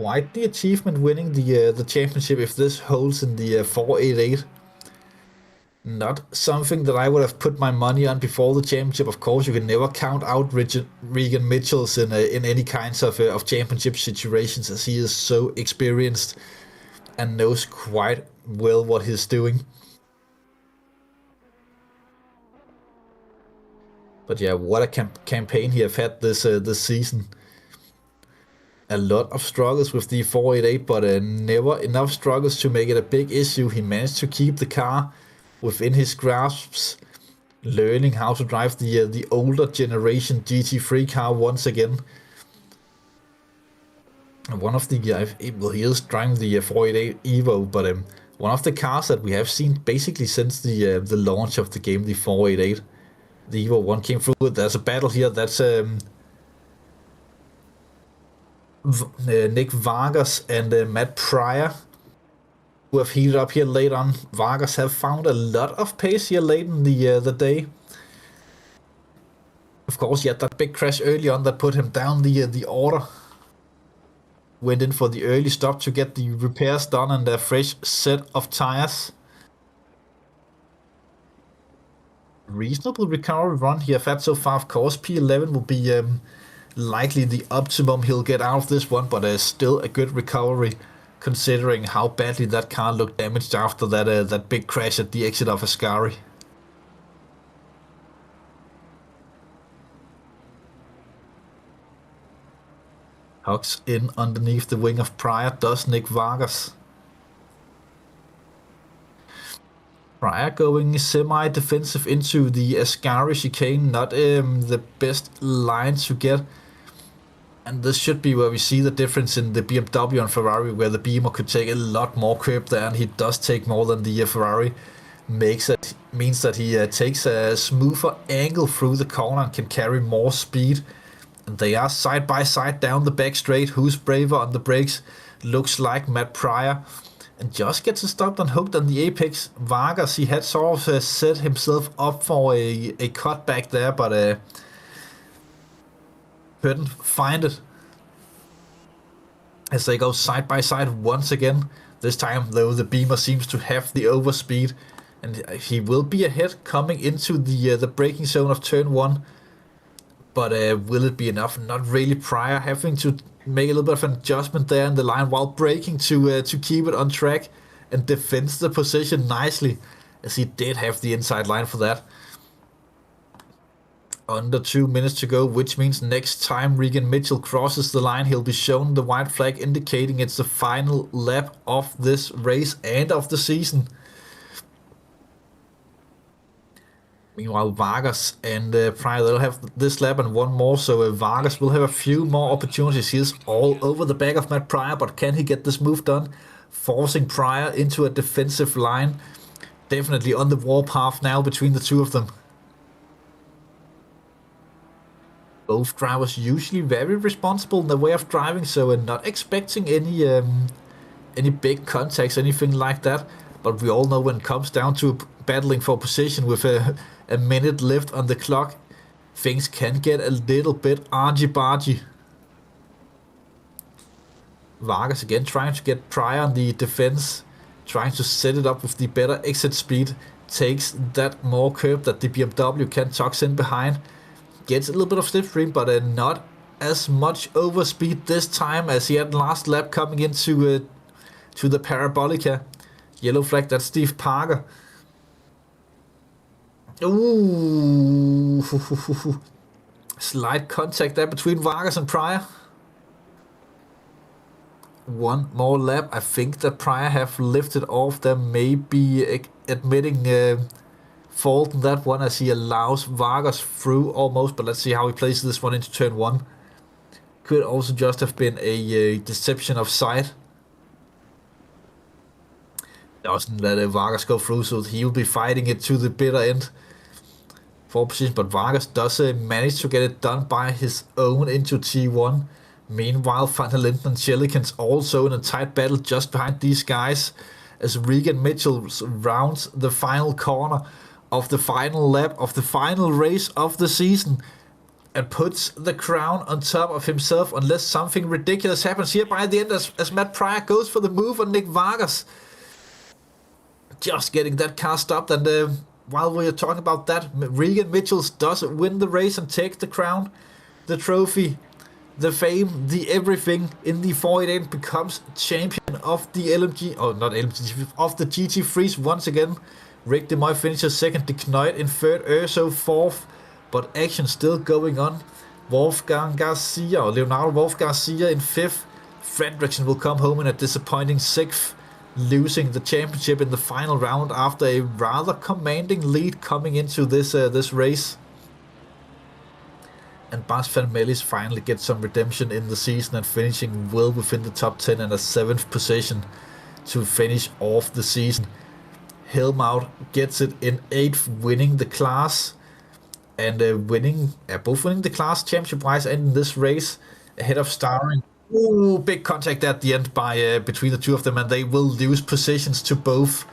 quite the achievement winning the championship if this holds in the 488. Not something that I would have put my money on before the championship. Of course, you can never count out Regan Mitchells in any kinds of championship situations, as he is so experienced and knows quite well what he's doing. But yeah, what a campaign he have had this season. A lot of struggles with the 488, but never enough struggles to make it a big issue. He managed to keep the car within his grasps, learning how to drive the older generation GT3 car once again. And one of the well, he is driving the 488 Evo, but one of the cars that we have seen basically since the launch of the game, the 488. The Evo 1 came through. There's a battle here. That's Nick Vargas and Matt Pryor, who have heated up here late on. Vargas have found a lot of pace here late in the day. Of course, he had that big crash early on that put him down the order. Went in for the early stop to get the repairs done and a fresh set of tires. Reasonable recovery run he have had so far. Of course, P11 will be likely the optimum he'll get out of this one, but still a good recovery considering how badly that car looked damaged after that big crash at the exit of Ascari. Hugs in underneath the wing of Pryor, does Nick Vargas. Pryor going semi-defensive into the Ascari chicane, not the best line to get. And this should be where we see the difference in the BMW and Ferrari, where the Beamer could take a lot more curb there, and he does take more than the Ferrari. Means that he takes a smoother angle through the corner and can carry more speed. And they are side by side down the back straight. Who's braver on the brakes? Looks like Matt Pryor. And just gets stopped and hooked on the apex. Vargas, he had sort of set himself up for a cutback there, but couldn't find it. As they go side by side once again. This time, though, the Beamer seems to have the overspeed. And he will be ahead coming into the braking zone of turn 1. But will it be enough? Not really. Pryor having to make a little bit of an adjustment there in the line while braking to keep it on track and defends the position nicely, as he did have the inside line for that. Under 2 minutes to go, which means next time Regan Mitchell crosses the line, he'll be shown the white flag indicating it's the final lap of this race and of the season. Meanwhile, Vargas and Pryor, they'll have this lap and one more, so Vargas will have a few more opportunities. He is all over the back of Matt Pryor, but can he get this move done? Forcing Pryor into a defensive line. Definitely on the warpath now between the two of them. Both drivers usually very responsible in their way of driving, so we're not expecting any big contacts, anything like that. But we all know when it comes down to battling for position with a minute left on the clock, things can get a little bit argy-bargy. Vargas again trying to get Pryor on the defense, trying to set it up with the better exit speed. Takes that more curb that the BMW can tucks in behind. Gets a little bit of slipstream, but not as much overspeed this time as he had last lap coming into to the Parabolica. Yellow flag, that's Steve Parker. Ooh. Slight contact there between Vargas and Pryor. One more lap. I think that Pryor have lifted off there, maybe admitting fault in that one as he allows Vargas through almost, but let's see how he plays this one into turn 1. Could also just have been a deception of sight. Doesn't let Vargas go through, so he will be fighting it to the bitter end for position, but Vargas does manage to get it done by his own into T1. Meanwhile, Van der Linden and Schelikens also in a tight battle just behind these guys as Regan Mitchell rounds the final corner of the final lap of the final race of the season. and puts the crown on top of himself unless something ridiculous happens here by the end as Matt Pryor goes for the move on Nick Vargas. Just getting that car stopped, and while we're talking about that, Regan Mitchells does win the race and take the crown, the trophy, the fame, the everything in the 488, becomes champion of the LMG, or not LMG, of the GT3s once again. Rick de Moy finishes second, De Knuit in third, Urso fourth, but action still going on. Leonardo Wolf Garcia in fifth. Fredrickson will come home in a disappointing sixth, losing the championship in the final round after a rather commanding lead coming into this race. And Bas van Melis finally gets some redemption in the season and finishing well within the top 10 and a 7th position to finish off the season. Helmut gets it in 8th, winning the class and both winning the class championship-wise and in this race ahead of Starring. Ooh, big contact at the end by between the two of them, and they will lose positions to both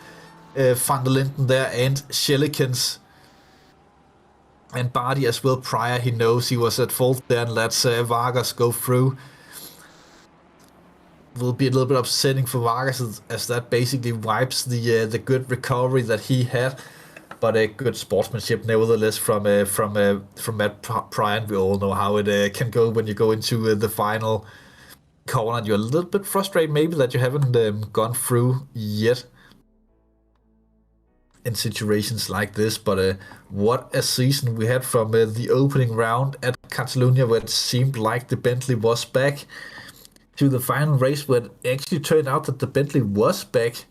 Van der Linden there and Schellikens. And Barty as well. Pryor, he knows he was at fault there and lets Vargas go through. Will be a little bit upsetting for Vargas as that basically wipes the good recovery that he had, but a good sportsmanship nevertheless from Matt Pryor. And we all know how it can go when you go into the final corner and you're a little bit frustrated maybe that you haven't gone through yet in situations like this. But what a season we had from the opening round at Catalonia, where it seemed like the Bentley was back, to the final race where it actually turned out that the Bentley was back.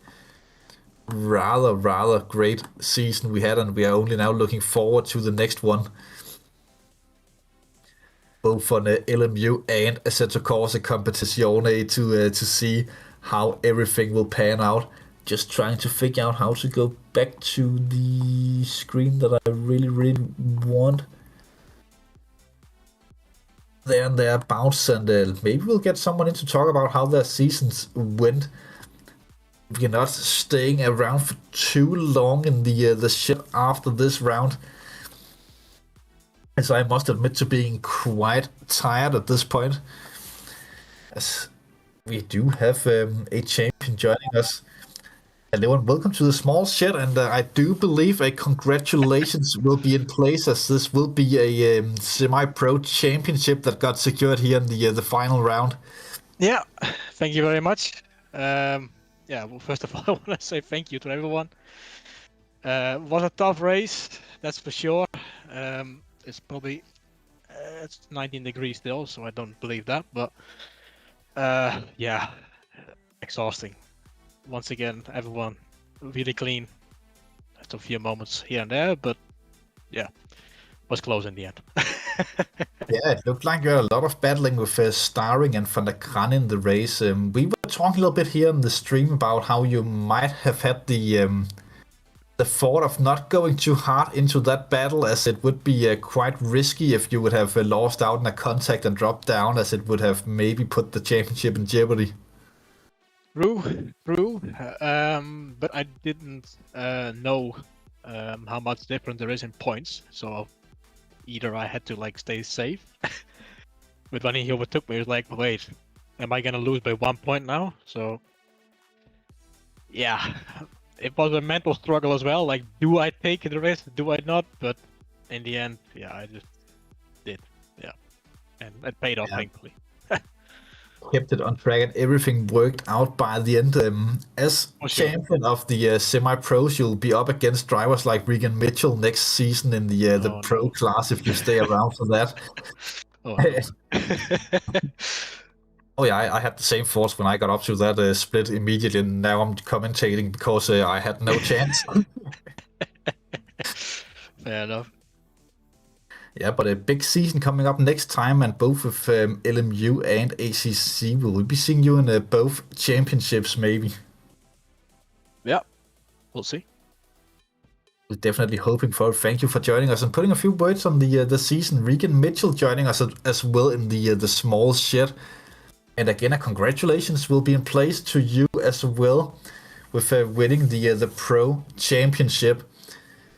Rather great season we had, and we are only now looking forward to the next one, both on LMU and Assetto Corsa Competizione, to see how everything will pan out. Just trying to figure out how to go back to the screen that I really want. There and thereabouts, and maybe we'll get someone in to talk about how their seasons went. We're not staying around for too long in the ship after this round, as I must admit to being quite tired at this point, as we do have a champion joining us. Hello and welcome to the small shed, and I do believe a congratulations will be in place, as this will be a semi-pro championship that got secured here in the final round. Yeah, thank you very much. Yeah, well, first of all, I want to say thank you to everyone. It was a tough race, that's for sure. It's probably it's 19 degrees still, so I don't believe that, but yeah, exhausting. Once again, everyone really clean. Just a few moments here and there, but yeah, was close in the end. Yeah, it looked like you had a lot of battling with Starring and Van der Kran in the race. We were talking a little bit here in the stream about how you might have had the thought of not going too hard into that battle, as it would be quite risky if you would have lost out in a contact and dropped down, as it would have maybe put the championship in jeopardy. True. But I didn't know how much difference there is in points, so either I had to like stay safe. But when he overtook me, it was like, wait, am I gonna lose by 1 point now? So yeah, it was a mental struggle as well. Like, do I take the risk? Do I not? But in the end, yeah, I just did. Yeah, and it paid off, thankfully. Kept it on track and everything worked out by the end. As champion of the semi-pros, you'll be up against drivers like Regan Mitchell next season in the pro class if you stay around for that. Oh, no. Oh yeah, I had the same thoughts when I got up to that split immediately, and now I'm commentating because I had no chance. Fair enough. Yeah, but a big season coming up next time, and both with LMU and ACC. Will we be seeing you in both championships, maybe? Yeah, we'll see. We're definitely hoping for it. Thank you for joining us and putting a few words on the season. Regan Mitchell joining us as well in the small shed. And again, a congratulations will be in place to you as well with winning the pro championship.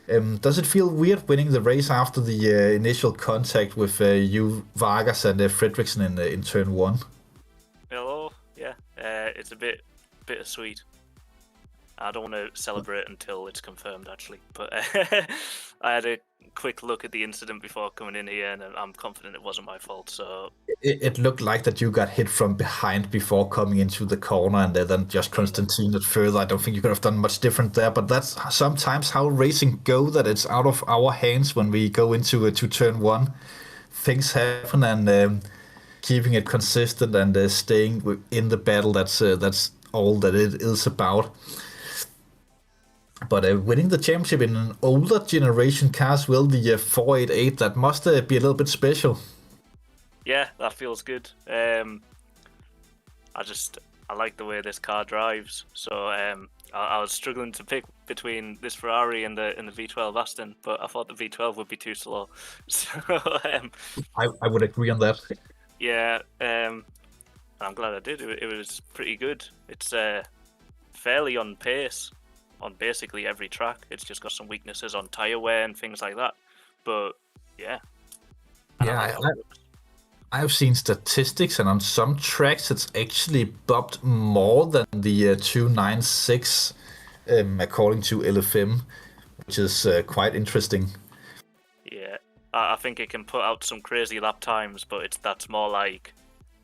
Does it feel weird winning the race after the initial contact with you, Vargas, and Fredriksson in turn 1? Hello, yeah, it's a bit bittersweet. I don't want to celebrate until it's confirmed, actually. But I had a quick look at the incident before coming in here, and I'm confident it wasn't my fault. So It looked like that you got hit from behind before coming into the corner, and then just Constantine it further. I don't think you could have done much different there, but that's sometimes how racing go, that it's out of our hands when we go into to turn 1. Things happen, and keeping it consistent and staying in the battle, that's all that it is about. But winning the championship in an older generation car as well, the 488, that must be a little bit special. yeah, that feels good. I like the way this car drives. So I was struggling to pick between this Ferrari and the V12 Aston, but I thought the V12 would be too slow. So I would agree on that. yeah, I'm glad I did. It was pretty good. It's fairly on pace on basically every track. It's just got some weaknesses on tyre wear and things like that. But yeah. Yeah, I've seen statistics, and on some tracks it's actually bumped more than the 296, according to LFM, which is quite interesting. Yeah, I think it can put out some crazy lap times, but that's more like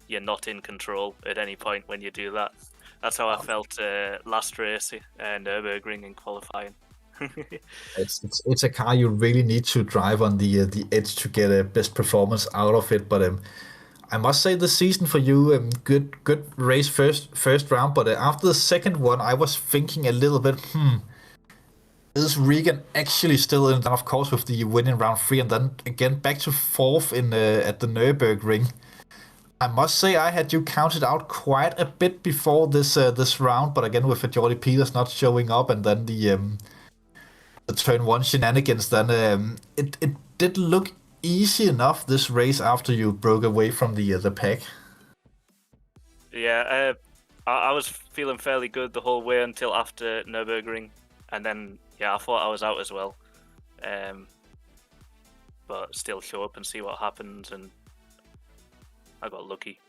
you're not in control at any point when you do that. That's how I felt last race and Nurburgring in qualifying. It's a car you really need to drive on the edge to get a best performance out of it. But I must say the season for you, good race first round. But after the second one, I was thinking a little bit, is Regan actually still in? And of course, with the win in round 3, and then again back to 4th in at the Nurburgring. I must say I had you counted out quite a bit before this round, but again with Jordi Peters not showing up, and then the turn 1 shenanigans, then it did look easy enough this race after you broke away from the pack. Yeah, I was feeling fairly good the whole way until after Nurburgring, and then yeah, I thought I was out as well. But still show up and see what happens, and I got lucky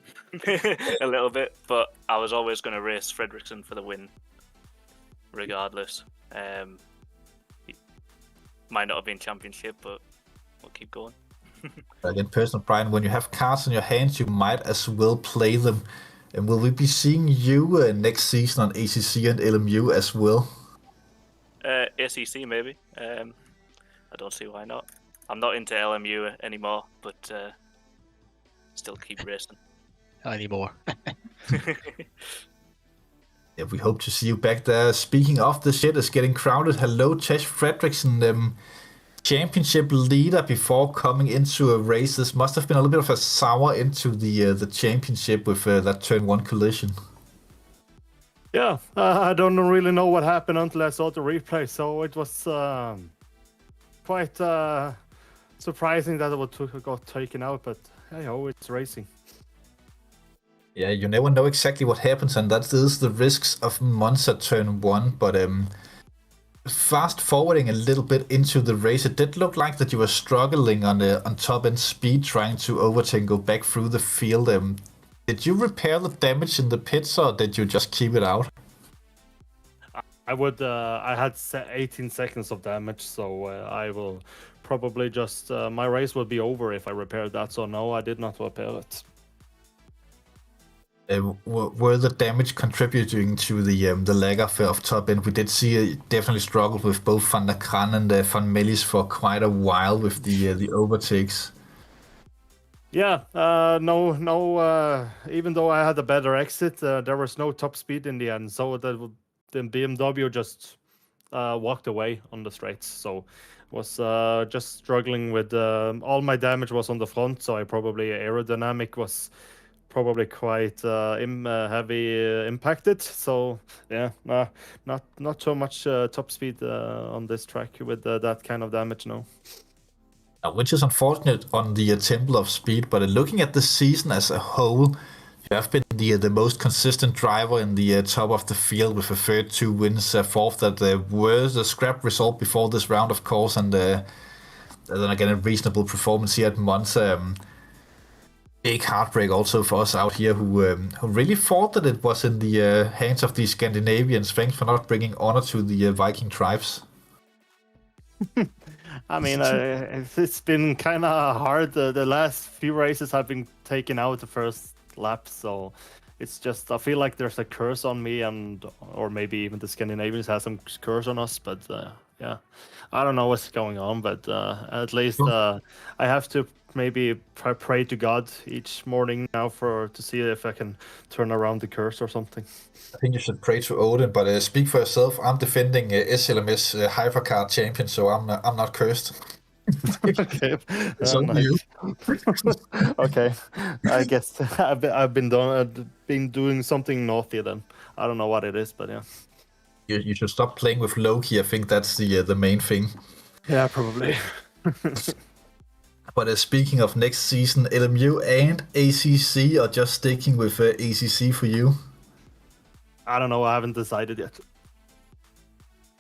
a little bit, but I was always going to race Fredriksson for the win, regardless. He might not have been championship, but we'll keep going. Again, personal Brian, when you have cards in your hands, you might as well play them. And will we be seeing you next season on ACC and LMU as well? ACC maybe. I don't see why not. I'm not into LMU anymore, but still keep racing. Anymore. Yeah, we hope to see you back there. Speaking of, the shit is getting crowded. Hello, Tesh Fredriksson, championship leader before coming into a race. This must have been a little bit of a sour into the championship with that turn 1 collision. Yeah, I don't really know what happened until I saw the replay, so it was quite surprising that it got taken out, but hey ho, it's racing. Yeah, you never know exactly what happens, and that is the risks of Monza turn 1, but fast forwarding a little bit into the race, it did look like that you were struggling on top end speed, trying to overtake and go back through the field. Did you repair the damage in the pits, or did you just keep it out? I had 18 seconds of damage, so I will probably just my race will be over if I repaired that. So no, I did not repair it. Were the damage contributing to the lag of top end? We did see it definitely struggled with both Van der Kran and Van Mellis for quite a while with the overtakes. Yeah, no. Even though I had a better exit, there was no top speed in the end, so the BMW just walked away on the straights. So was just struggling with all my damage was on the front, so I probably aerodynamic was probably quite heavy impacted. So yeah, not so much top speed on this track with that kind of damage, no. Which is unfortunate on the Temple of Speed, but looking at the season as a whole, you have been the most consistent driver in the top of the field with a third, 2 wins, fourth. That was a scrap result before this round, of course, and then again a reasonable performance here at Monza. Big heartbreak also for us out here who really thought that it was in the hands of the Scandinavians. Thanks for not bringing honor to the Viking tribes. I mean, it's been kind of hard. The last few races have been taken out the first lap, so it's just I feel like there's a curse on me, or maybe even the Scandinavians have some curse on us. But yeah, I don't know what's going on. But at least I have to maybe pray to God each morning now to see if I can turn around the curse or something. I think you should pray to Odin, but speak for yourself. I'm defending SLMS Hypercar champion, so I'm not cursed. Okay, It's only you. Okay, I guess I've been doing something naughty then. I don't know what it is, but yeah. You should stop playing with Loki. I think that's the main thing. Yeah, probably. But speaking of next season, LMU and ACC, or just sticking with ACC for you? I don't know. I haven't decided yet.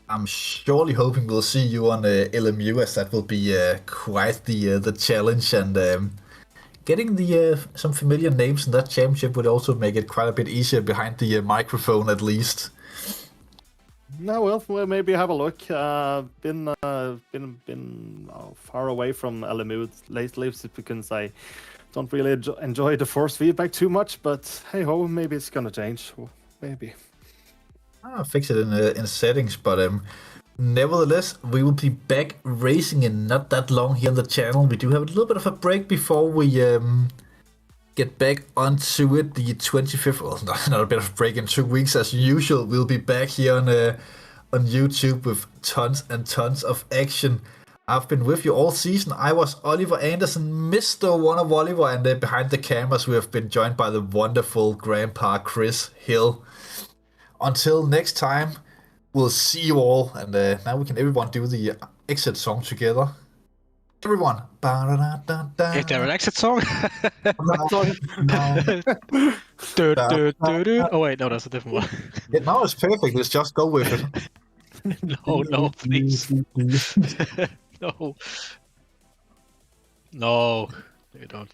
I'm surely hoping we'll see you on LMU, as that will be quite the challenge, and getting some familiar names in that championship would also make it quite a bit easier behind the microphone, at least. No, well, we'll maybe have a look. Been far away from LMU lately because I don't really enjoy the force feedback too much. But hey ho, maybe it's gonna change. Maybe. I'll fix it in settings, but nevertheless, we will be back racing in not that long here on the channel. We do have a little bit of a break before we get back onto it. The 25th, well, not a bit of a break in 2 weeks as usual. We'll be back here on YouTube with tons and tons of action. I've been with you all season. I was Oliver Anderson, Mr. One of Oliver, and behind the cameras we have been joined by the wonderful Grandpa Chris Hill. Until next time, we'll see you all, and now we can everyone do the exit song together. Everyone. Is there an exit song? No. Oh wait, no, that's a different one. Yeah, now it's perfect. Let's just go with it. No, please. No. No, you don't.